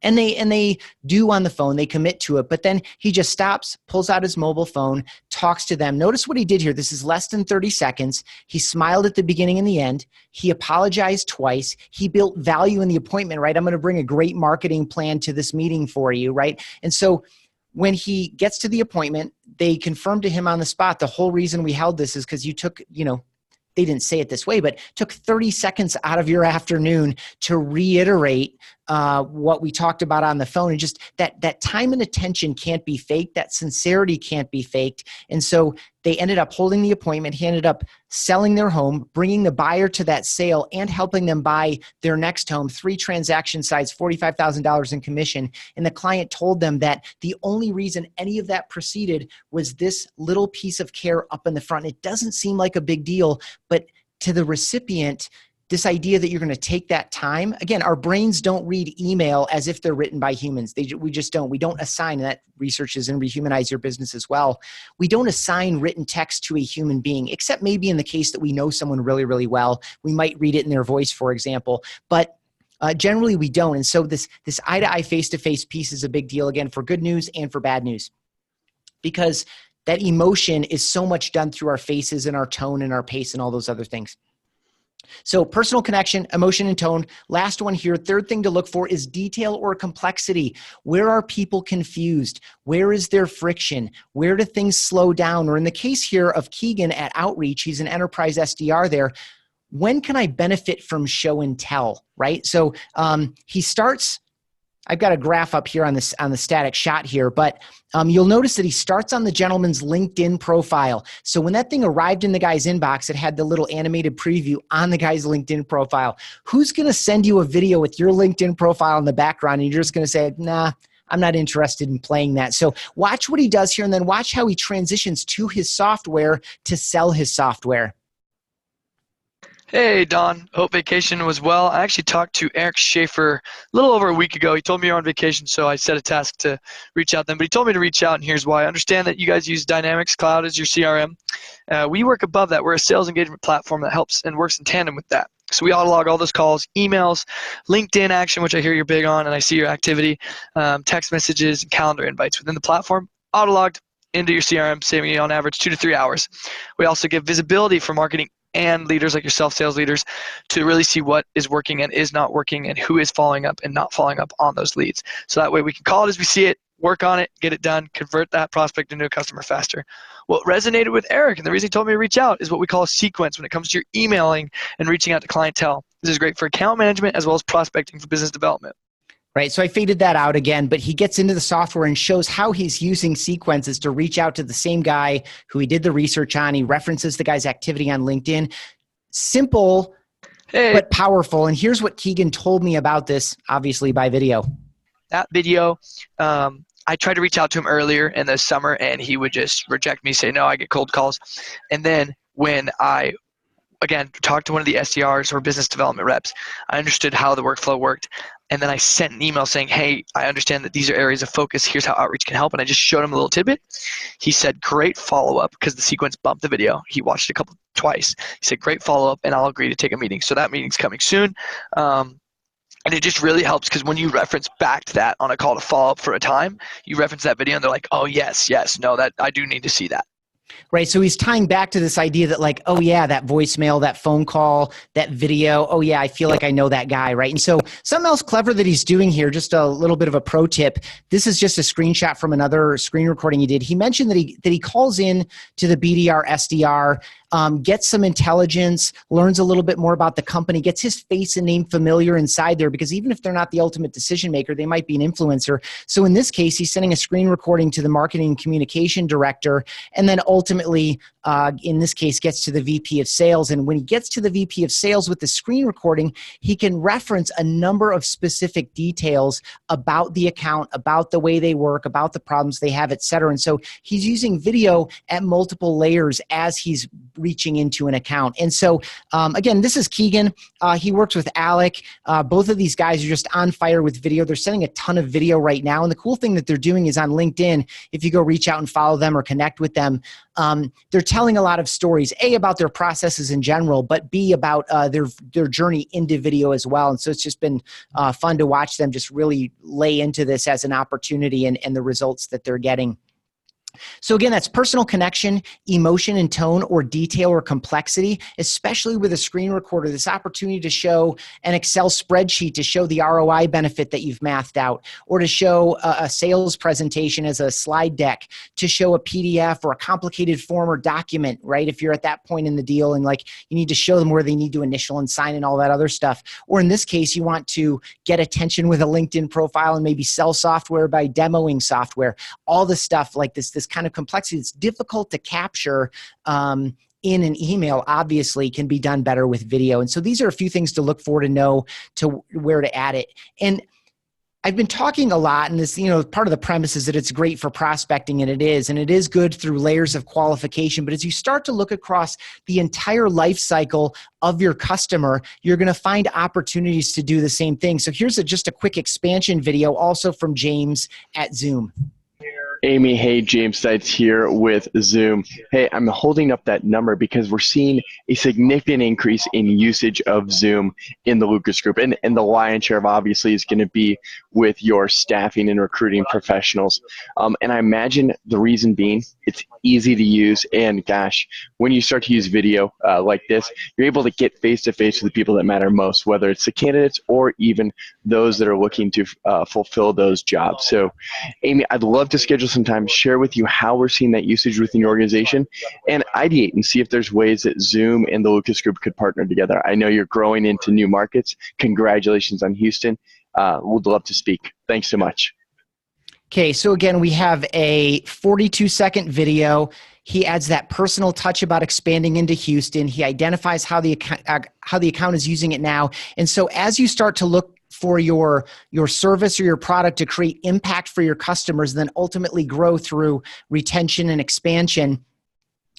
And they do on the phone, they commit to it, but then he just stops, pulls out his mobile phone, talks to them. Notice what he did here. This is less than 30 seconds. He smiled at the beginning and the end. He apologized twice. He built value in the appointment, right? I'm going to bring a great marketing plan to this meeting for you, right? And so when he gets to the appointment, they confirm to him on the spot, the whole reason we held this is because you took, they didn't say it this way, but took 30 seconds out of your afternoon to reiterate what we talked about on the phone. And just that time and attention can't be faked. That sincerity can't be faked. And so they ended up holding the appointment. He ended up selling their home, bringing the buyer to that sale, and helping them buy their next home. 3 transaction sides, $45,000 in commission. And the client told them that the only reason any of that proceeded was this little piece of care up in the front. It doesn't seem like a big deal, but to the recipient, this idea that you're going to take that time. Again, our brains don't read email as if they're written by humans. We just don't. We don't assign, and that research is in Rehumanize Your Business as well. We don't assign written text to a human being, except maybe in the case that we know someone really, really well. We might read it in their voice, for example. But generally, we don't. And so this eye-to-eye, face-to-face piece is a big deal, again, for good news and for bad news. Because that emotion is so much done through our faces and our tone and our pace and all those other things. So personal connection, emotion, and tone. Last one here. Third thing to look for is detail or complexity. Where are people confused? Where is there friction? Where do things slow down? Or in the case here of Keegan at Outreach, he's an enterprise SDR there. When can I benefit from show and tell, right? So he starts, I've got a graph up here on the static shot here, but you'll notice that he starts on the gentleman's LinkedIn profile. So when that thing arrived in the guy's inbox, it had the little animated preview on the guy's LinkedIn profile. Who's going to send you a video with your LinkedIn profile in the background and you're just going to say, nah, I'm not interested in playing that. So watch what he does here and then watch how he transitions to his software to sell his software.
Hey, Don. Hope vacation was well. I actually talked to Eric Schaefer a little over a week ago. He told me you're on vacation, so I set a task to reach out to them. But he told me to reach out, and here's why. I understand that you guys use Dynamics Cloud as your CRM. We work above that. We're a sales engagement platform that helps and works in tandem with that. So we auto-log all those calls, emails, LinkedIn action, which I hear you're big on, and I see your activity, text messages, and calendar invites within the platform, auto-logged into your CRM, saving you on average 2 to 3 hours. We also give visibility for marketing and leaders like yourself, sales leaders, to really see what is working and is not working and who is following up and not following up on those leads. So that way we can call it as we see it, work on it, get it done, convert that prospect into a customer faster. What resonated with Eric, and the reason he told me to reach out, is what we call a sequence when it comes to your emailing and reaching out to clientele. This is great for account management as well as prospecting for business development.
Right. So I faded that out again, but he gets into the software and shows how he's using sequences to reach out to the same guy who he did the research on. He references the guy's activity on LinkedIn. Simple, but powerful. And here's what Keegan told me about this, obviously by video.
That video, I tried to reach out to him earlier in the summer, and he would just reject me, say, no, I get cold calls. And then when I again, talked to one of the SDRs or business development reps, I understood how the workflow worked. And then I sent an email saying, hey, I understand that these are areas of focus. Here's how outreach can help. And I just showed him a little tidbit. He said, great follow-up, because the sequence bumped the video. He watched it twice. He said, great follow-up, and I'll agree to take a meeting. So that meeting's coming soon. And it just really helps, because when you reference back to that on a call to follow up for a time, you reference that video and they're like, oh, yes, no, that I do need to see that.
Right. So he's tying back to this idea that like, oh yeah, that voicemail, that phone call, that video. Oh yeah, I feel like I know that guy. Right. And so something else clever that he's doing here, just a little bit of a pro tip. This is just a screenshot from another screen recording he did. He mentioned that he calls in to the BDR, SDR, gets some intelligence, learns a little bit more about the company, gets his face and name familiar inside there, because even if they're not the ultimate decision maker, they might be an influencer. So in this case, he's sending a screen recording to the marketing and communication director, and then ultimately, in this case, gets to the VP of sales. And when he gets to the VP of sales with the screen recording, he can reference a number of specific details about the account, about the way they work, about the problems they have, et cetera. And so he's using video at multiple layers as he's reaching into an account. And so, again, this is Keegan. He works with Alec. Both of these guys are just on fire with video. They're sending a ton of video right now. And the cool thing that they're doing is on LinkedIn, if you go reach out and follow them or connect with them, they're telling a lot of stories, A, about their processes in general, but B, about their journey into video as well. And so it's just been fun to watch them just really lay into this as an opportunity and the results that they're getting. So again, that's personal connection, emotion and tone, or detail or complexity, especially with a screen recorder, this opportunity to show an Excel spreadsheet to show the ROI benefit that you've mathed out, or to show a sales presentation as a slide deck, to show a PDF or a complicated form or document, right? If you're at that point in the deal and like you need to show them where they need to initial and sign and all that other stuff. Or in this case, you want to get attention with a LinkedIn profile and maybe sell software by demoing software. All the stuff like this kind of complexity that's difficult to capture in an email, obviously can be done better with video. And so these are a few things to look for to know to where to add it. And I've been talking a lot, and this, part of the premise is that it's great for prospecting, and it is good through layers of qualification. But as you start to look across the entire life cycle of your customer, you're going to find opportunities to do the same thing. So here's just a quick expansion video, also from James at Zoom.
Amy, hey, James Stites here with Zoom. Hey, I'm holding up that number because we're seeing a significant increase in usage of Zoom in the Lucas Group. And the lion's share of obviously is going to be with your staffing and recruiting professionals. And I imagine the reason being it's easy to use. And gosh, when you start to use video like this, you're able to get face-to-face with the people that matter most, whether it's the candidates or even those that are looking to fulfill those jobs. So, Amy, I'd love to schedule some time, share with you how we're seeing that usage within your organization, and ideate and see if there's ways that Zoom and the Lucas Group could partner together. I know you're growing into new markets. Congratulations on Houston. Would love to speak. Thanks so much.
Okay, so again, we have a 42-second video. He adds that personal touch about expanding into Houston. He identifies how the account is using it now. And so as you start to look for your service or your product to create impact for your customers, then ultimately grow through retention and expansion,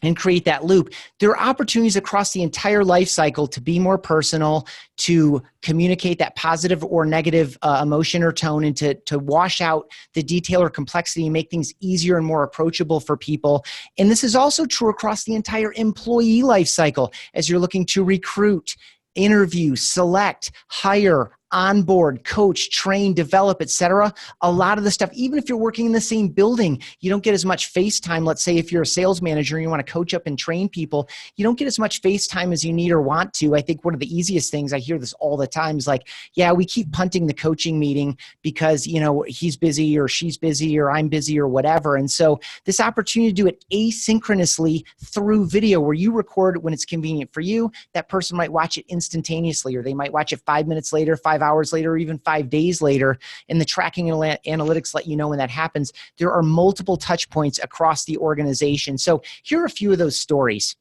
and create that loop. There are opportunities across the entire life cycle to be more personal, to communicate that positive or negative emotion or tone, and to wash out the detail or complexity and make things easier and more approachable for people. And this is also true across the entire employee life cycle as you're looking to recruit, interview, select, hire, onboard, coach, train, develop, etc. A lot of the stuff, even if you're working in the same building, you don't get as much face time. Let's say if you're a sales manager and you want to coach up and train people, you don't get as much face time as you need or want to. I think one of the easiest things, I hear this all the time, is like, yeah, we keep punting the coaching meeting because, you know, he's busy or she's busy or I'm busy or whatever. And so this opportunity to do it asynchronously through video, where you record when it's convenient for you, that person might watch it instantaneously, or they might watch it 5 minutes later, 5 hours later, or even 5 days later, and the tracking analytics let you know when that happens. There are multiple touch points across the organization. So here are a few of those stories.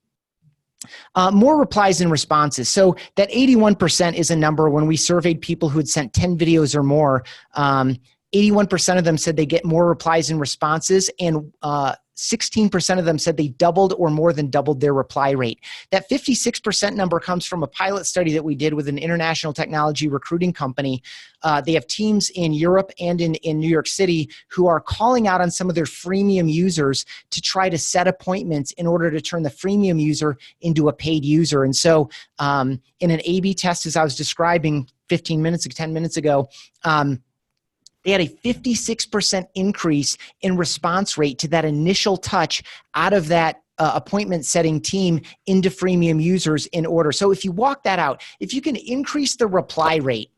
More replies and responses. So that 81% is a number. When we surveyed people who had sent 10 videos or more, 81% of them said they get more replies and responses, and 16% of them said they doubled or more than doubled their reply rate. That 56% number comes from a pilot study that we did with an international technology recruiting company. They have teams in Europe and in New York City who are calling out on some of their freemium users to try to set appointments in order to turn the freemium user into a paid user. And so in an A/B test, as I was describing 10 minutes ago, they had a 56% increase in response rate to that initial touch out of that appointment setting team into freemium users in order. So if you walk that out, if you can increase the reply rate,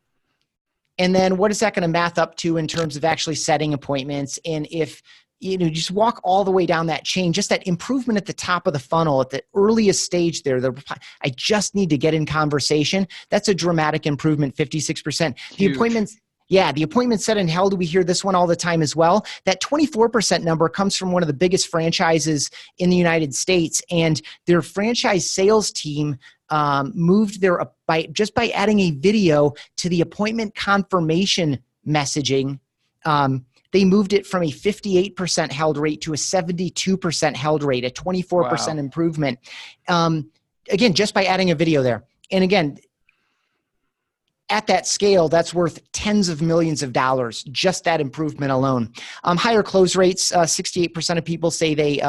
and then what is that going to math up to in terms of actually setting appointments? And if you know, just walk all the way down that chain, just that improvement at the top of the funnel, at the earliest stage there, I just need to get in conversation. That's a dramatic improvement, 56%.
Huge.
The appointments. Yeah, the appointment set and held, we hear this one all the time as well. That 24% number comes from one of the biggest franchises in the United States, and their franchise sales team moved by adding a video to the appointment confirmation messaging. They moved it from a 58% held rate to a 72% held rate, a 24% improvement. Again, just by adding a video there. And again, at that scale, that's worth tens of millions of dollars, just that improvement alone. Higher close rates, 68% of people say they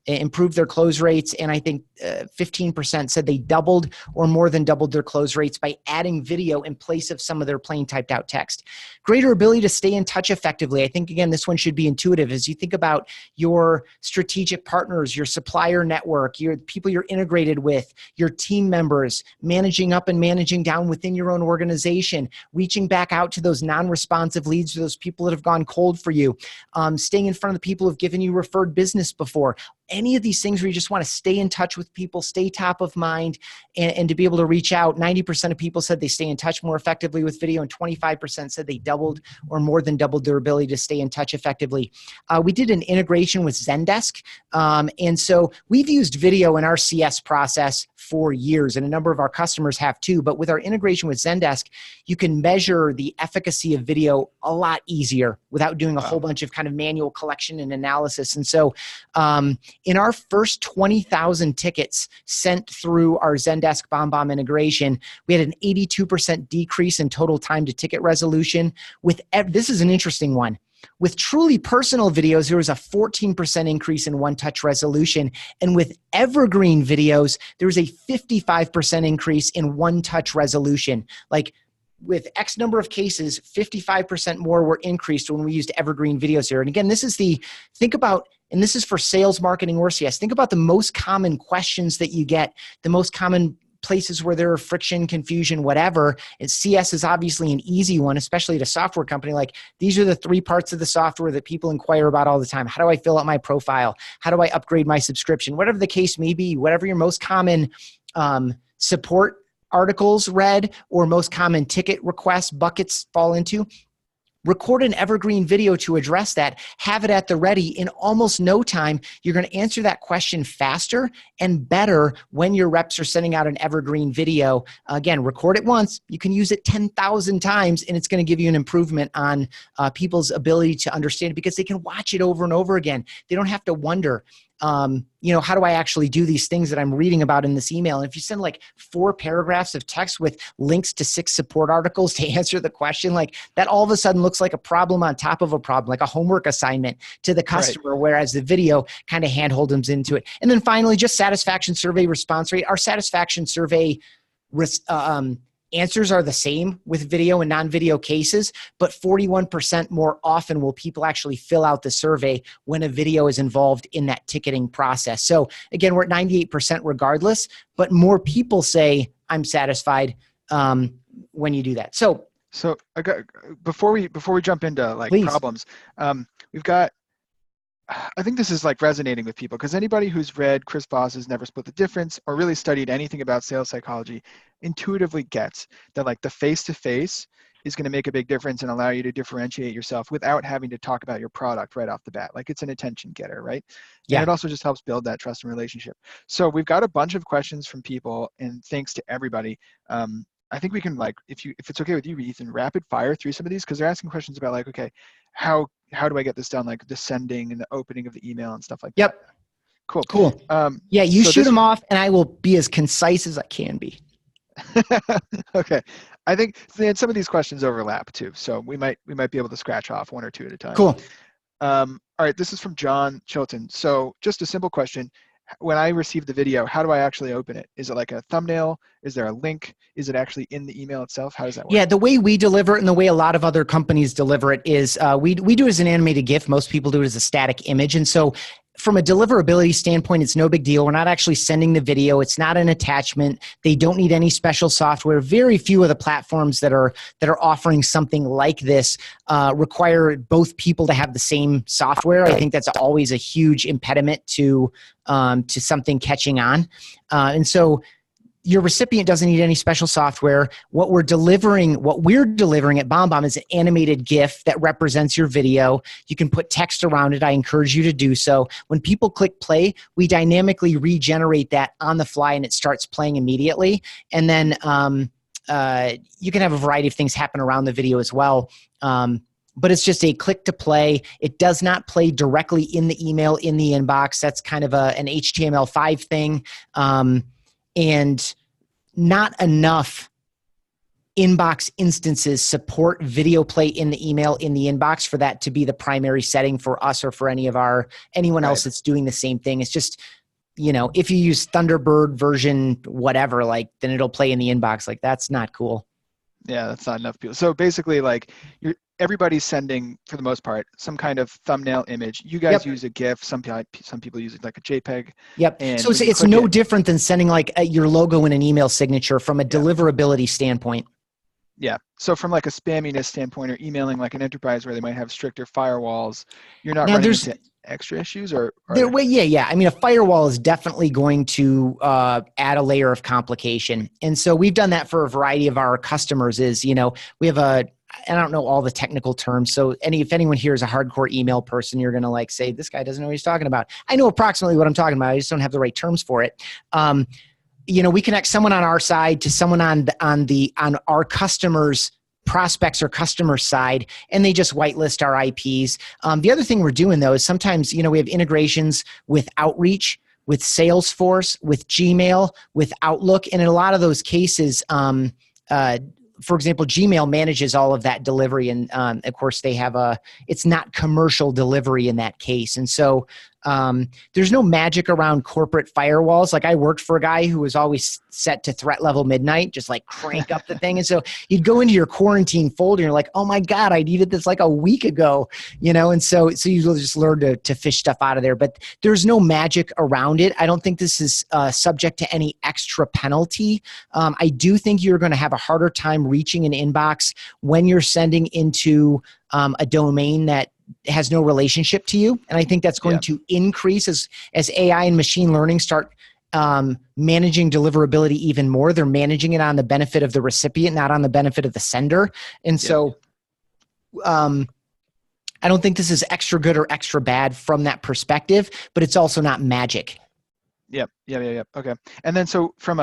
improved their close rates, and I think 15% said they doubled or more than doubled their close rates by adding video in place of some of their plain typed out text. Greater ability to stay in touch effectively. I think, again, this one should be intuitive as you think about your strategic partners, your supplier network, your people you're integrated with, your team members, managing up and managing down within your own organization, reaching back out to those non-responsive leads or those people that have gone cold for you, staying in front of the people who've given you referred business before. Any of these things where you just want to stay in touch with people, stay top of mind, and to be able to reach out. 90% of people said they stay in touch more effectively with video, and 25% said they doubled or more than doubled their ability to stay in touch effectively. We did an integration with Zendesk, and so we've used video in our CS process for years, and a number of our customers have too. But with our integration with Zendesk, you can measure the efficacy of video a lot easier without doing a whole bunch of kind of manual collection and analysis. And so in our first 20,000 tickets sent through our Zendesk BombBomb integration, we had an 82% decrease in total time to ticket resolution. This is an interesting one. With truly personal videos, there was a 14% increase in one-touch resolution. And with evergreen videos, there was a 55% increase in one-touch resolution. Like with X number of cases, 55% more were increased when we used evergreen videos here. And again, this is and this is for sales, marketing, or CS. Think about the most common questions that you get, the most common places where there are friction, confusion, whatever. And CS is obviously an easy one, especially at a software company. Like, these are the 3 parts of the software that people inquire about all the time. How do I fill out my profile? How do I upgrade my subscription? Whatever the case may be, whatever your most common support articles read or most common ticket requests buckets fall into, record an evergreen video to address that, have it at the ready. In almost no time, you're going to answer that question faster and better when your reps are sending out an evergreen video. Again, record it once, you can use it 10,000 times, and it's going to give you an improvement on people's ability to understand it because they can watch it over and over again. They don't have to wonder. how do I actually do these things that I'm reading about in this email? And if you send like 4 paragraphs of text with links to 6 support articles to answer the question, like that all of a sudden looks like a problem on top of a problem, like a homework assignment to the customer, whereas the video kind of handholds them into it. And then finally, just satisfaction survey response rate. Our satisfaction survey answers are the same with video and non-video cases, but 41% more often will people actually fill out the survey when a video is involved in that ticketing process. So again, we're at 98% regardless, but more people say, I'm satisfied when you do that. So
I got, before we jump into like
please.
problems, we've got, I think this is like resonating with people because anybody who's read Chris Voss's Never Split the Difference or really studied anything about sales psychology intuitively gets that like the face-to-face is going to make a big difference and allow you to differentiate yourself without having to talk about your product right off the bat. Like it's an attention getter, right?
Yeah.
And it also just helps build that trust and relationship. So we've got a bunch of questions from people, and thanks to everybody. I think we can, like, if it's okay with you, Ethan, rapid fire through some of these because they're asking questions about like, okay, how do I get this done? Like the sending and the opening of the email and stuff like that. Cool.
Yeah, you shoot them off and I will be as concise as I can be.
Okay. I think some of these questions overlap too. So we might be able to scratch off 1 or 2 at a time.
Cool.
All right. This is from John Chilton. So just a simple question. When I receive the video, how do I actually open it? Is it like a thumbnail? Is there a link? Is it actually in the email itself? How does that work?
Yeah, the way we deliver it and the way a lot of other companies deliver it is we do it as an animated GIF. Most people do it as a static image. And so from a deliverability standpoint, it's no big deal. We're not actually sending the video. It's not an attachment. They don't need any special software. Very few of the platforms that are offering something like this require both people to have the same software. I think that's always a huge impediment to something catching on. And so your recipient doesn't need any special software. What we're delivering at BombBomb is an animated GIF that represents your video. You can put text around it. I encourage you to do so. When people click play, we dynamically regenerate that on the fly and it starts playing immediately. And then you can have a variety of things happen around the video as well. But it's just a click to play. It does not play directly in the email, in the inbox. That's kind of an HTML5 thing. And not enough inbox instances support video play in the email in the inbox for that to be the primary setting for us or for anyone else that's doing the same thing. It's just, if you use Thunderbird version whatever, like then it'll play in the inbox. Like that's not cool.
Yeah, that's not enough people. So basically, like everybody's sending, for the most part, some kind of thumbnail image. You guys use a GIF. Some people use it like a JPEG.
Yep.
And
so it's no different than sending like your logo in an email signature from a deliverability standpoint.
Yeah. So from like a spamminess standpoint or emailing like an enterprise where they might have stricter firewalls, you're not running into extra issues or
yeah. I mean, a firewall is definitely going to add a layer of complication. And so we've done that for a variety of our customers we have I don't know all the technical terms. So if anyone here is a hardcore email person, you're going to like say, this guy doesn't know what he's talking about. I know approximately what I'm talking about. I just don't have the right terms for it. We connect someone on our side to someone on our customers' prospects or customer side, and they just whitelist our IPs. The other thing we're doing though is sometimes, we have integrations with Outreach, with Salesforce, with Gmail, with Outlook. And in a lot of those cases, for example, Gmail manages all of that delivery. And of course they have it's not commercial delivery in that case. And so there's no magic around corporate firewalls. Like I worked for a guy who was always set to threat level midnight, just like crank up the thing. And so you'd go into your quarantine folder and you're like, oh my God, I needed this like a week ago, and so you just learn to fish stuff out of there, but there's no magic around it. I don't think this is subject to any extra penalty. I do think you're going to have a harder time reaching an inbox when you're sending into a domain that has no relationship to you. And I think that's going to increase as AI and machine learning start managing deliverability even more. They're managing it on the benefit of the recipient, not on the benefit of the sender. And so I don't think this is extra good or extra bad from that perspective, but it's also not magic.
Yep. Okay. And then so from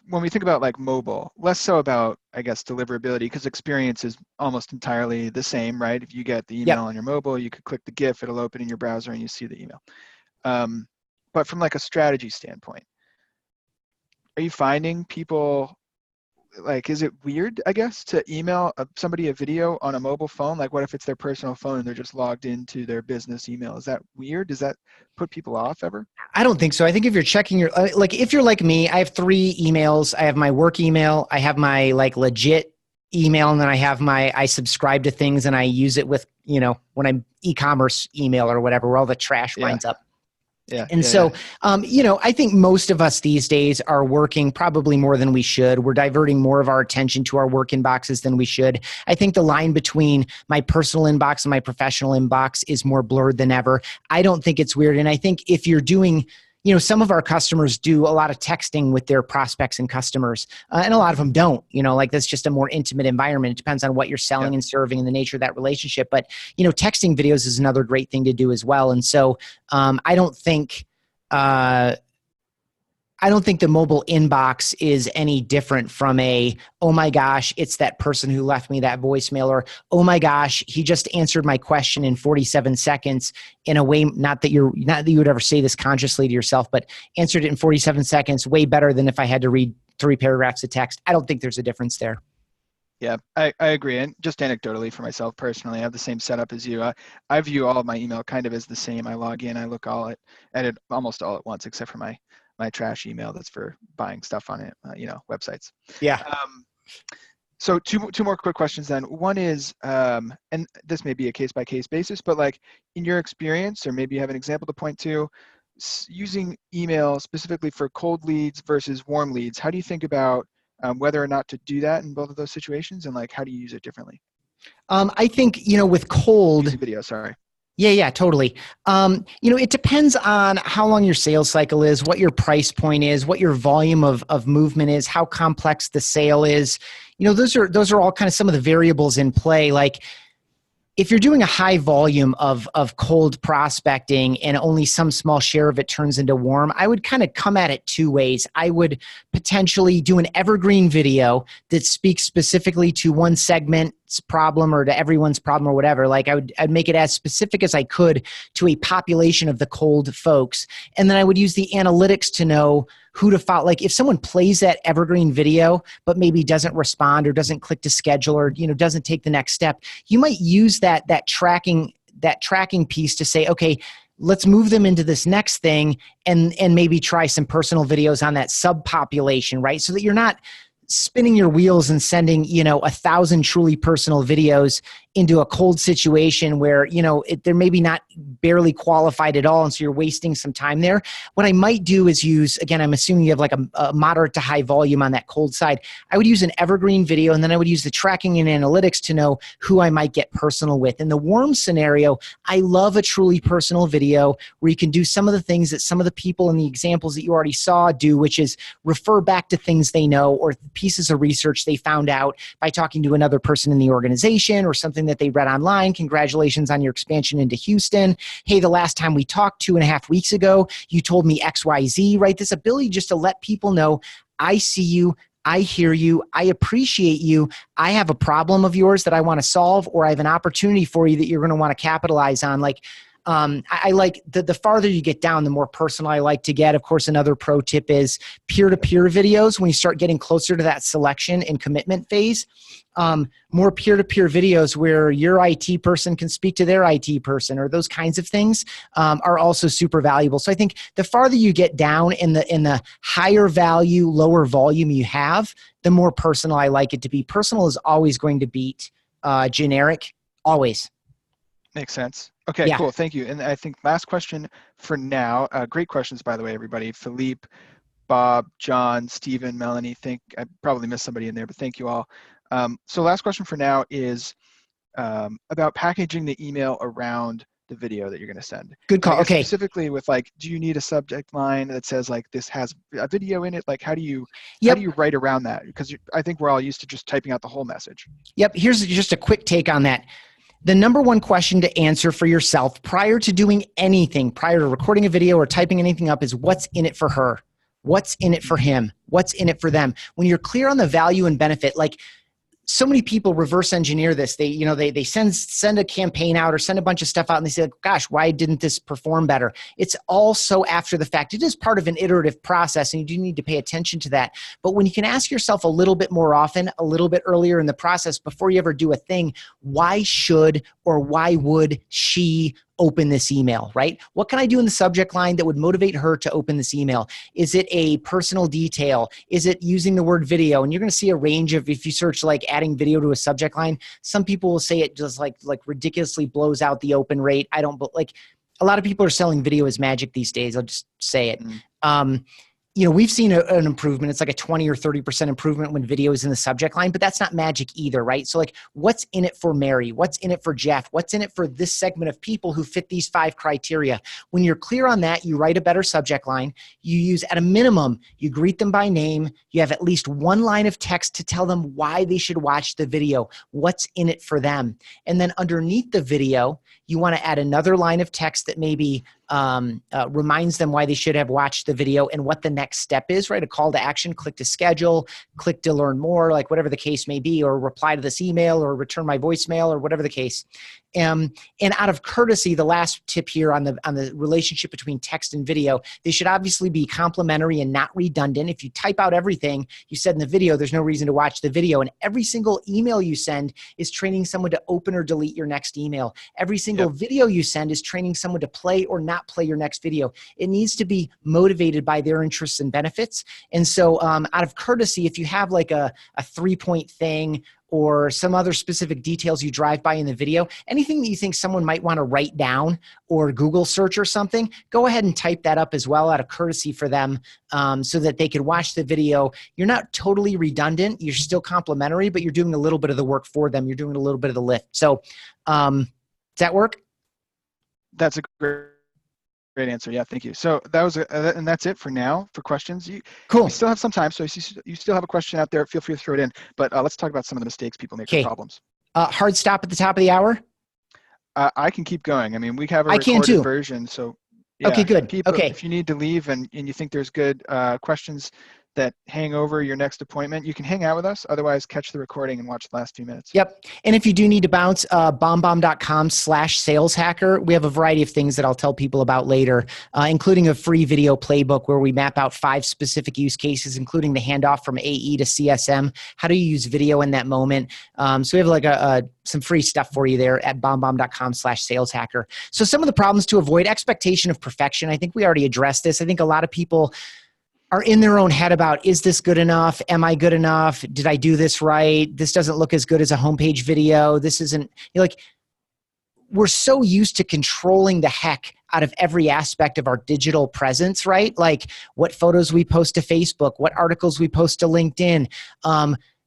when we think about like mobile, less so about, I guess, deliverability, because experience is almost entirely the same, right? If you get the email on your mobile, you could click the GIF, it'll open in your browser and you see the email. But from like a strategy standpoint, are you finding people, like, is it weird, I guess, to email somebody a video on a mobile phone? Like, what if it's their personal phone and they're just logged into their business email? Is that weird? Does that put people off ever?
I don't think so. I think if you're checking your, like, if you're like me, I have 3 emails. I have my work email, I have my like legit email, and then I subscribe to things and I use it with, when I'm e-commerce email or whatever, where all the trash winds up.
Yeah.
And so, I think most of us these days are working probably more than we should. We're diverting more of our attention to our work inboxes than we should. I think the line between my personal inbox and my professional inbox is more blurred than ever. I don't think it's weird. And I think if you're doing, some of our customers do a lot of texting with their prospects and customers, and a lot of them don't. Like, that's just a more intimate environment. It depends on what you're selling and serving and the nature of that relationship. But, texting videos is another great thing to do as well. And so I don't think the mobile inbox is any different from oh my gosh, it's that person who left me that voicemail, or, oh my gosh, he just answered my question in 47 seconds in a way, not that you would ever say this consciously to yourself, but answered it in 47 seconds, way better than if I had to read 3 paragraphs of text. I don't think there's a difference there.
Yeah, I agree. And just anecdotally for myself personally, I have the same setup as you. I view all of my email kind of as the same. I log in, I look at it almost all at once, except for my trash email that's for buying stuff on it, websites.
Yeah.
So two more quick questions then. One is, and this may be a case-by-case basis, but like in your experience, or maybe you have an example to point to, using email specifically for cold leads versus warm leads, how do you think about whether or not to do that in both of those situations, and like how do you use it differently?
I think, with cold
video, sorry.
Yeah, totally. It depends on how long your sales cycle is, what your price point is, what your volume of movement is, how complex the sale is. Those are all kind of some of the variables in play. Like, if you're doing a high volume of cold prospecting and only some small share of it turns into warm, I would kind of come at it 2 ways. I would potentially do an evergreen video that speaks specifically to one segment's problem or to everyone's problem or whatever. Like, I'd make it as specific as I could to a population of the cold folks. And then I would use the analytics to know who to follow. Like, if someone plays that evergreen video, but maybe doesn't respond or doesn't click to schedule or, doesn't take the next step, you might use that tracking piece to say, okay, let's move them into this next thing and maybe try some personal videos on that subpopulation, right? So that you're not spinning your wheels and sending, 1,000 truly personal videos into a cold situation where, they're maybe not barely qualified at all. And so you're wasting some time there. What I might do is use, again, I'm assuming you have like a moderate to high volume on that cold side. I would use an evergreen video, and then I would use the tracking and analytics to know who I might get personal with. In the warm scenario, I love a truly personal video where you can do some of the things that some of the people in the examples that you already saw do, which is refer back to things they know or pieces of research they found out by talking to another person in the organization or something that they read online. Congratulations on your expansion into Houston. Hey, the last time we talked 2.5 weeks ago, you told me XYZ, right? This ability just to let people know, I see you, I hear you, I appreciate you, I have a problem of yours that I want to solve, or I have an opportunity for you that you're going to want to capitalize on. Like, I like the farther you get down, the more personal I like to get. Of course, another pro tip is peer-to-peer videos. When you start getting closer to that selection and commitment phase, more peer-to-peer videos where your IT person can speak to their IT person, or those kinds of things are also super valuable. So I think the farther you get down in the higher value, lower volume you have, the more personal I like it to be. Personal is always going to beat generic, always.
Makes sense. Okay, Cool. Thank you. And I think last question for now. Great questions, by the way, everybody. Philippe, Bob, John, Stephen, Melanie. I probably missed somebody in there, but thank you all. So last question for now is about packaging the email around the video that you're going to send.
Good call. Okay.
Specifically with like, do you need a subject line that says like this has a video in it? Like, how do you write around that? Because I think we're all used to just typing out the whole message. Yep.
Here's just a quick take on that. The number one question to answer for yourself prior to doing anything, prior to recording a video or typing anything up, is what's in it for her? What's in it for him? What's in it for them? When you're clear on the value and benefit, like so many people reverse engineer this. They send a campaign out or send a bunch of stuff out and they say, gosh, why didn't this perform better? It's also after the fact. It is part of an iterative process and you do need to pay attention to that. But when you can ask yourself a little bit more often, a little bit earlier in the process before you ever do a thing, why should or why would she open this email, right? What can I do in the subject line that would motivate her to open this email? Is it a personal detail? Is it using the word video? And you're going to see a range of, if you search like adding video to a subject line, some people will say it just like ridiculously blows out the open rate. I don't, like a lot of people are selling video as magic these days. I'll just say it. We've seen an improvement. It's like a 20 or 30% improvement when video is in the subject line, but that's not magic either, right? So like, what's in it for Mary? What's in it for Jeff? What's in it for this segment of people who fit these 5 criteria? When you're clear on that, you write a better subject line. You use, at a minimum, you greet them by name. You have at least one line of text to tell them why they should watch the video. What's in it for them? And then underneath the video, you want to add another line of text that maybe reminds them why they should have watched the video and what the next step is, right? A call to action, click to schedule, click to learn more, like whatever the case may be, or reply to this email or return my voicemail or whatever the case. And out of courtesy, the last tip here on the relationship between text and video, they should obviously be complementary and not redundant. If you type out everything you said in the video, there's no reason to watch the video. And every single email you send is training someone to open or delete your next email. Every single video you send is training someone to play or not play your next video. It needs to be motivated by their interests and benefits. And so out of courtesy, if you have like a 3-point thing or some other specific details you drive by in the video, anything that you think someone might want to write down or Google search or something, go ahead and type that up as well out of courtesy for them so that they could watch the video. You're not totally redundant. You're still complimentary, but you're doing a little bit of the work for them. You're doing a little bit of the lift. So does that work?
That's a great answer. Yeah, thank you. So that was, and that's it for now for questions.
Cool.
We still have some time, so if you still have a question out there, feel free to throw it in. But let's talk about some of the mistakes people make for problems.
Hard stop at the top of the hour?
I can keep going. I mean, we have a
I can
recorded
too.
version, so yeah,
okay, good. Okay.
If you need to leave and you think there's good questions that hang over your next appointment, you can hang out with us. Otherwise, catch the recording and watch the last few minutes.
Yep. And if you do need to bounce, bombbomb.com/saleshacker. We have a variety of things that I'll tell people about later, including a free video playbook where we map out 5 specific use cases, including the handoff from AE to CSM. How do you use video in that moment? So we have like some free stuff for you there at bombbomb.com/saleshacker. So some of the problems to avoid: expectation of perfection. I think we already addressed this. I think a lot of people are in their own head about, is this good enough? Am I good enough? Did I do this right? This doesn't look as good as a homepage video. This isn't, we're so used to controlling the heck out of every aspect of our digital presence, right? Like what photos we post to Facebook, what articles we post to LinkedIn,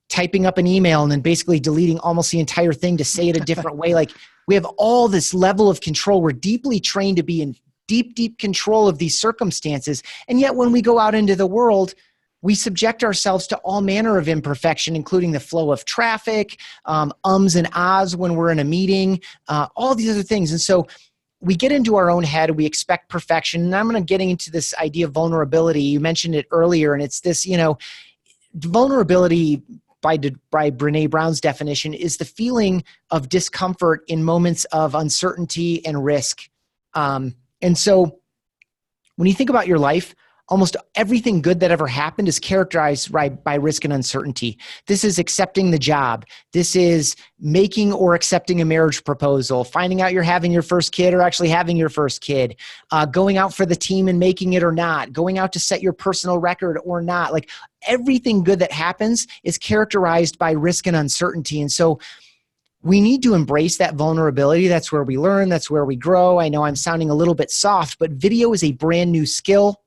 typing up an email and then basically deleting almost the entire thing to say it a different way. Like we have all this level of control. We're deeply trained to be in deep control of these circumstances. And yet when we go out into the world, we subject ourselves to all manner of imperfection, including the flow of traffic, ums and ahs when we're in a meeting, all these other things. And so we get into our own head, we expect perfection. And I'm going to get into this idea of vulnerability. You mentioned it earlier, and it's this, vulnerability by Brené Brown's definition is the feeling of discomfort in moments of uncertainty and risk. And so when you think about your life, almost everything good that ever happened is characterized by risk and uncertainty. This is accepting the job. This is making or accepting a marriage proposal, finding out you're having your first kid or actually having your first kid, going out for the team and making it or not, going out to set your personal record or not. Like everything good that happens is characterized by risk and uncertainty. And so we need to embrace that vulnerability. That's where we learn. That's where we grow. I know I'm sounding a little bit soft, but video is a brand new skill.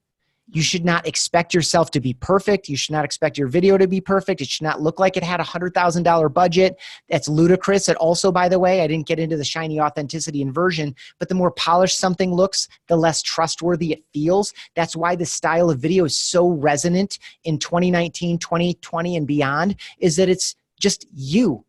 You should not expect yourself to be perfect. You should not expect your video to be perfect. It should not look like it had a $100,000 budget. That's ludicrous. And also, by the way, I didn't get into the shiny authenticity inversion, but the more polished something looks, the less trustworthy it feels. That's why the style of video is so resonant in 2019, 2020, and beyond, is that it's just you.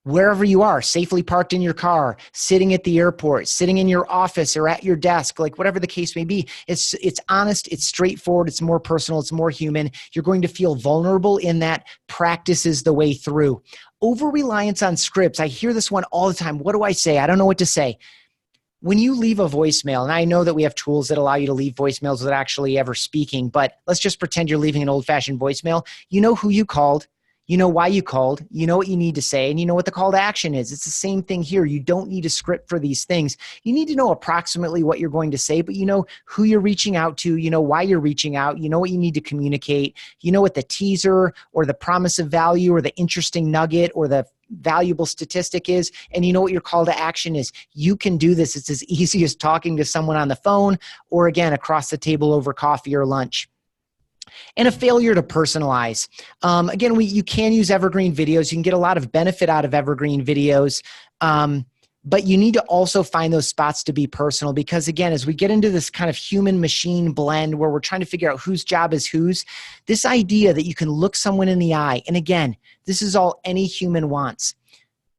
wherever you are, safely parked in your car, sitting at the airport, sitting in your office or at your desk, like whatever the case may be. It's honest, it's straightforward, it's more personal, it's more human. You're going to feel vulnerable in that. Practice is the way through. Over-reliance on scripts. I hear this one all the time. What do I say? I don't know what to say. When you leave a voicemail, and I know that we have tools that allow you to leave voicemails without actually ever speaking, but let's just pretend you're leaving an old-fashioned voicemail. You know who you called. You know why you called, you know what you need to say, and you know what the call to action is. It's the same thing here. You don't need a script for these things. You need to know approximately what you're going to say, but you know who you're reaching out to, you know why you're reaching out, you know what you need to communicate, you know what the teaser or the promise of value or the interesting nugget or the valuable statistic is, and you know what your call to action is. You can do this. It's as easy as talking to someone on the phone or, again, across the table over coffee or lunch. And a failure to personalize. Again, you can use evergreen videos. You can get a lot of benefit out of evergreen videos. But you need to also find those spots to be personal because, again, as we get into this kind of human-machine blend where we're trying to figure out whose job is whose, this idea that you can look someone in the eye, and again, this is all any human wants,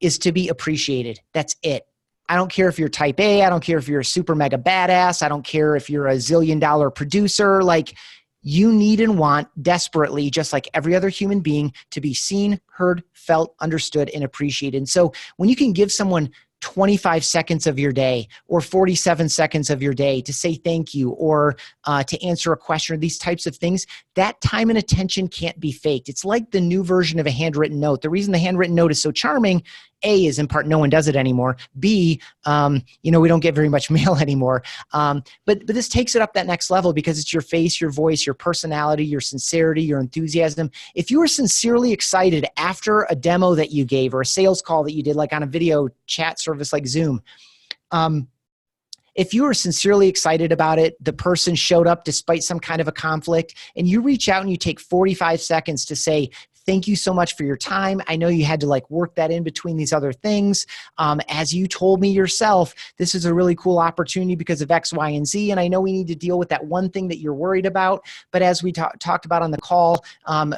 is to be appreciated. That's it. I don't care if you're type A. I don't care if you're a super mega badass. I don't care if you're a zillion-dollar producer. Like, you need and want desperately, just like every other human being, to be seen, heard, felt, understood, and appreciated. And so when you can give someone 25 seconds of your day or 47 seconds of your day to say thank you or to answer a question or these types of things, that time and attention can't be faked. It's like the new version of a handwritten note. The reason the handwritten note is so charming, A, is in part no one does it anymore. B, we don't get very much mail anymore. But this takes it up that next level because it's your face, your voice, your personality, your sincerity, your enthusiasm. If you were sincerely excited after a demo that you gave or a sales call that you did, like on a video chat service like Zoom, if you were sincerely excited about it, the person showed up despite some kind of a conflict, and you reach out and you take 45 seconds to say, thank you so much for your time. I know you had to work that in between these other things. As you told me yourself, this is a really cool opportunity because of X, Y, and Z. And I know we need to deal with that one thing that you're worried about. But as we talked about on the call,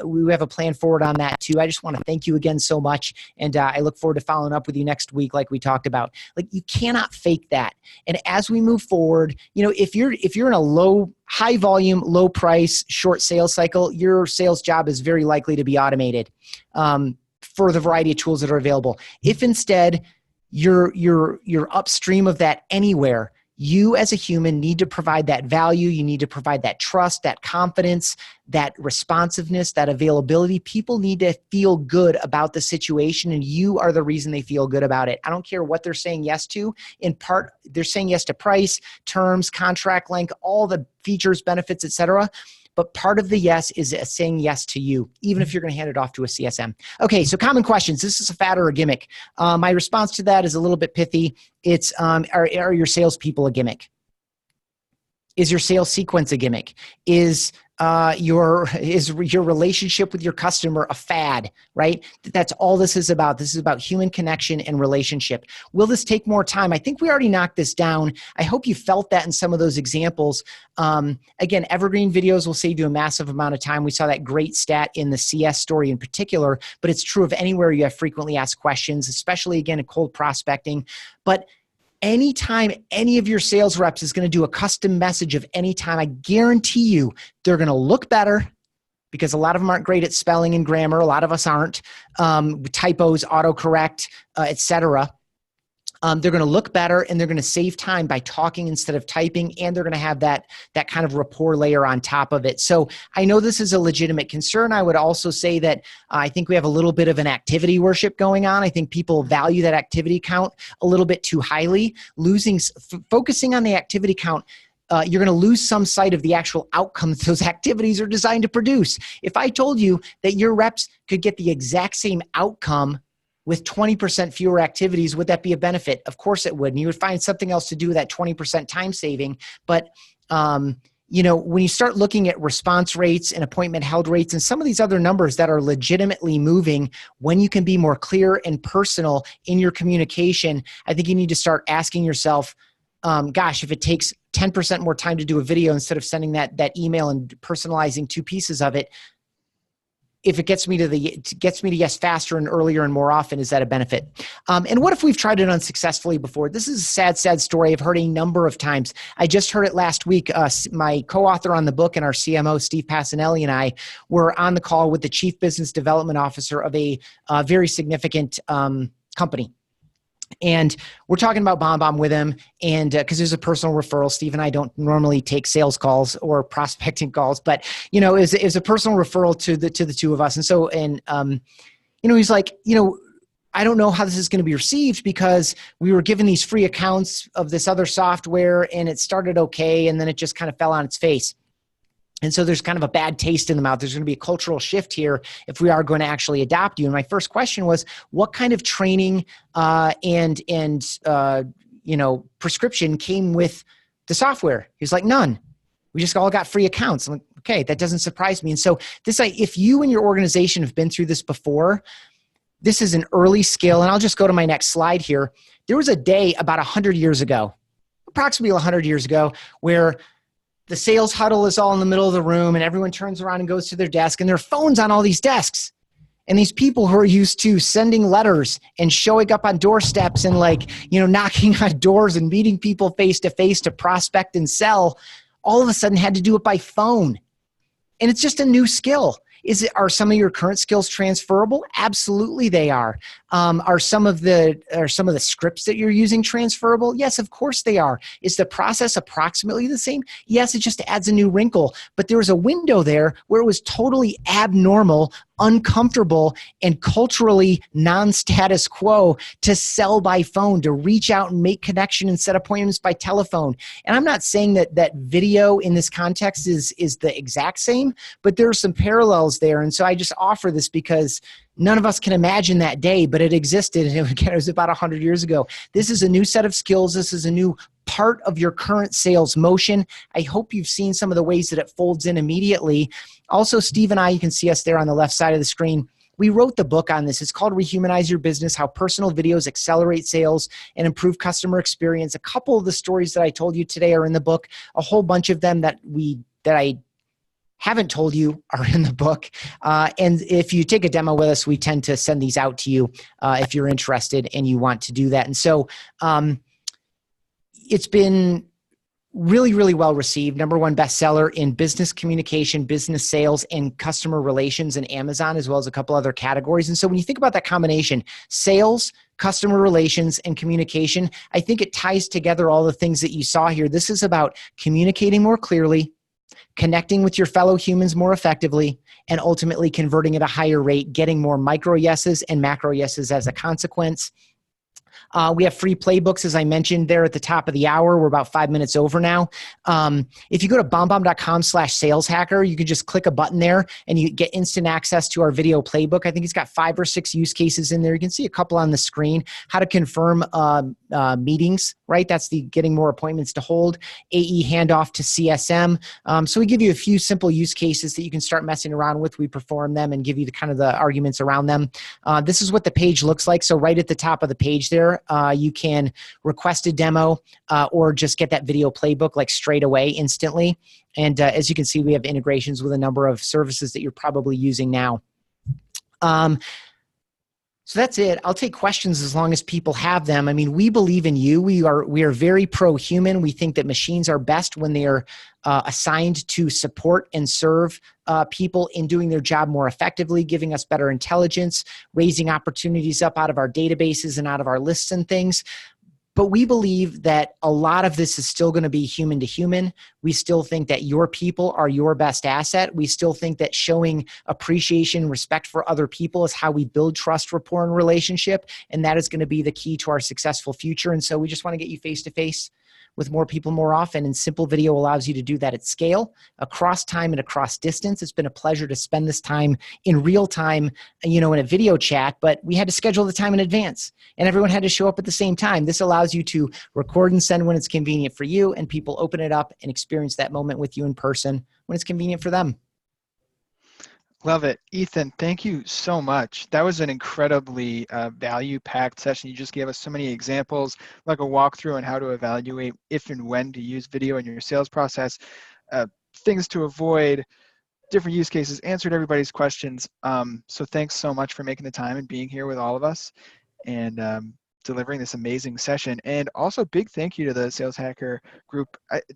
we have a plan forward on that too. I just want to thank you again so much. And I look forward to following up with you next week like we talked about. You cannot fake that. And as we move forward, if you're in a high volume, low price, short sales cycle, your sales job is very likely to be automated for the variety of tools that are available. If instead you're upstream of that anywhere, you as a human need to provide that value. You need to provide that trust, that confidence, that responsiveness, that availability. People need to feel good about the situation, and you are the reason they feel good about it. I don't care what they're saying yes to. In part, they're saying yes to price, terms, contract length, all the features, benefits, etc. But part of the yes is saying yes to you, even if you're going to hand it off to a CSM. Okay, so common questions. This is a fad or a gimmick. My response to that is a little bit pithy. It's, are your salespeople a gimmick? Is your sales sequence a gimmick? Is your relationship with your customer a fad, right? That's all this is about. This is about human connection and relationship. Will this take more time? I think we already knocked this down. I hope you felt that in some of those examples. Again, evergreen videos will save you a massive amount of time. We saw that great stat in the CS story in particular, but it's true of anywhere you have frequently asked questions, especially again in cold prospecting. But anytime any of your sales reps is going to do a custom message of any time, I guarantee you they're going to look better because a lot of them aren't great at spelling and grammar. A lot of us aren't. Typos, autocorrect, etc. They're going to look better and they're going to save time by talking instead of typing, and they're going to have that kind of rapport layer on top of it. So I know this is a legitimate concern. I would also say that I think we have a little bit of an activity worship going on. I think people value that activity count a little bit too highly. Focusing on the activity count, you're going to lose some sight of the actual outcomes those activities are designed to produce. If I told you that your reps could get the exact same outcome with 20% fewer activities, would that be a benefit? Of course it would. And you would find something else to do with that 20% time saving. But, when you start looking at response rates and appointment held rates and some of these other numbers that are legitimately moving, when you can be more clear and personal in your communication, I think you need to start asking yourself, if it takes 10% more time to do a video instead of sending that email and personalizing two pieces of it, if it gets me to yes faster and earlier and more often, is that a benefit? And what if we've tried it unsuccessfully before? This is a sad, sad story. I've heard a number of times. I just heard it last week. My co-author on the book and our CMO, Steve Passanelli, and I were on the call with the Chief Business Development Officer of a very significant company. And we're talking about BombBomb with him, and because there's a personal referral. Steve and I don't normally take sales calls or prospecting calls, but it was a personal referral to the two of us. And so, he's like, I don't know how this is going to be received, because we were given these free accounts of this other software, and it started okay, and then it just kind of fell on its face. And so there's kind of a bad taste in the mouth. There's going to be a cultural shift here if we are going to actually adopt you. And my first question was, what kind of training and prescription came with the software? He was like, none. We just all got free accounts. I'm like, okay, that doesn't surprise me. And so if you and your organization have been through this before, this is an early skill. And I'll just go to my next slide here. There was a day about 100 years ago, approximately 100 years ago, where the sales huddle is all in the middle of the room, and everyone turns around and goes to their desk, and there are phones on all these desks. And these people who are used to sending letters and showing up on doorsteps and knocking on doors and meeting people face to face to prospect and sell, all of a sudden had to do it by phone. And it's just a new skill. Are some of your current skills transferable? Absolutely they are. Are some of the scripts that you're using transferable? Yes, of course they are. Is the process approximately the same? Yes, it just adds a new wrinkle. But there was a window there where it was totally abnormal, uncomfortable, and culturally non-status quo to sell by phone, to reach out and make connection and set appointments by telephone. And I'm not saying that video in this context is the exact same, but there are some parallels there. And so I just offer this because none of us can imagine that day, but it existed. And again, it was about 100 years ago. This is a new set of skills. This is a new part of your current sales motion. I hope you've seen some of the ways that it folds in immediately. Also, Steve and I, you can see us there on the left side of the screen. We wrote the book on this. It's called Rehumanize Your Business, How Personal Videos Accelerate Sales and Improve Customer Experience. A couple of the stories that I told you today are in the book. A whole bunch of them that I haven't told you are in the book. And if you take a demo with us, we tend to send these out to you if you're interested and you want to do that. And so it's been really, really well received. #1 bestseller in business communication, business sales, and customer relations in Amazon, as well as a couple other categories. And so when you think about that combination, sales, customer relations, and communication, I think it ties together all the things that you saw here. This is about communicating more clearly, connecting with your fellow humans more effectively, and ultimately converting at a higher rate, getting more micro yeses and macro yeses as a consequence. We have free playbooks, as I mentioned there at the top of the hour. We're about 5 minutes over now. If you go to bombbomb.com/saleshacker, you can just click a button there and you get instant access to our video playbook. I think it's got 5 or 6 use cases in there. You can see a couple on the screen. How to confirm meetings, right? That's the getting more appointments to hold. AE handoff to CSM. So we give you a few simple use cases that you can start messing around with. We perform them and give you the arguments around them. This is what the page looks like. So right at the top of the page there, you can request a demo or just get that video playbook straight away, instantly. And as you can see, we have integrations with a number of services that you're probably using now. So that's it. I'll take questions as long as people have them. I mean, we believe in you. We are very pro-human. We think that machines are best when they are assigned to support and serve people in doing their job more effectively, giving us better intelligence, raising opportunities up out of our databases and out of our lists and things. But we believe that a lot of this is still going to be human to human. We still think that your people are your best asset. We still think that showing appreciation, respect for other people is how we build trust, rapport, and relationship. And that is going to be the key to our successful future. And so we just want to get you face to face with more people more often. And simple video allows you to do that at scale, across time and across distance. It's been a pleasure to spend this time in real time, in a video chat, but we had to schedule the time in advance and everyone had to show up at the same time. This allows you to record and send when it's convenient for you, and people open it up and experience that moment with you in person when it's convenient for them.
Love it. Ethan, thank you so much. That was an incredibly value-packed session. You just gave us so many examples, like a walkthrough on how to evaluate if and when to use video in your sales process, things to avoid, different use cases, answered everybody's questions. So thanks so much for making the time and being here with all of us and delivering this amazing session. And also big thank you to the Sales Hacker group.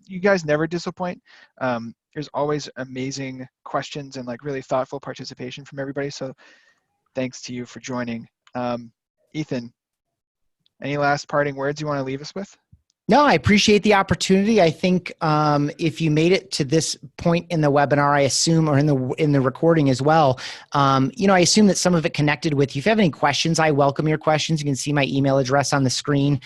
You guys never disappoint. There's always amazing questions and like really thoughtful participation from everybody. So thanks to you for joining. Ethan, any last parting words you want to leave us with?
No, I appreciate the opportunity. I think if you made it to this point in the webinar, I assume, or in the recording as well, I assume that some of it connected with you. If you have any questions, I welcome your questions. You can see my email address on the screen.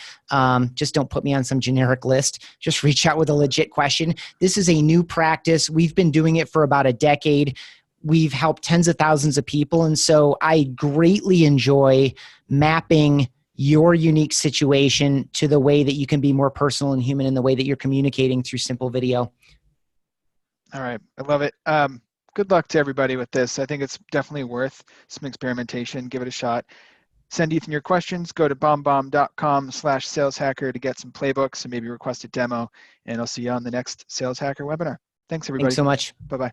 Just don't put me on some generic list. Just reach out with a legit question. This is a new practice. We've been doing it for about a decade. We've helped tens of thousands of people. And so I greatly enjoy mapping your unique situation to the way that you can be more personal and human in the way that you're communicating through simple video.
All right. I love it. Good luck to everybody with this. I think it's definitely worth some experimentation. Give it a shot. Send Ethan your questions. Go to bombomb.com/saleshacker to get some playbooks and maybe request a demo. And I'll see you on the next Sales Hacker webinar. Thanks, everybody.
Thanks so much.
Bye-bye.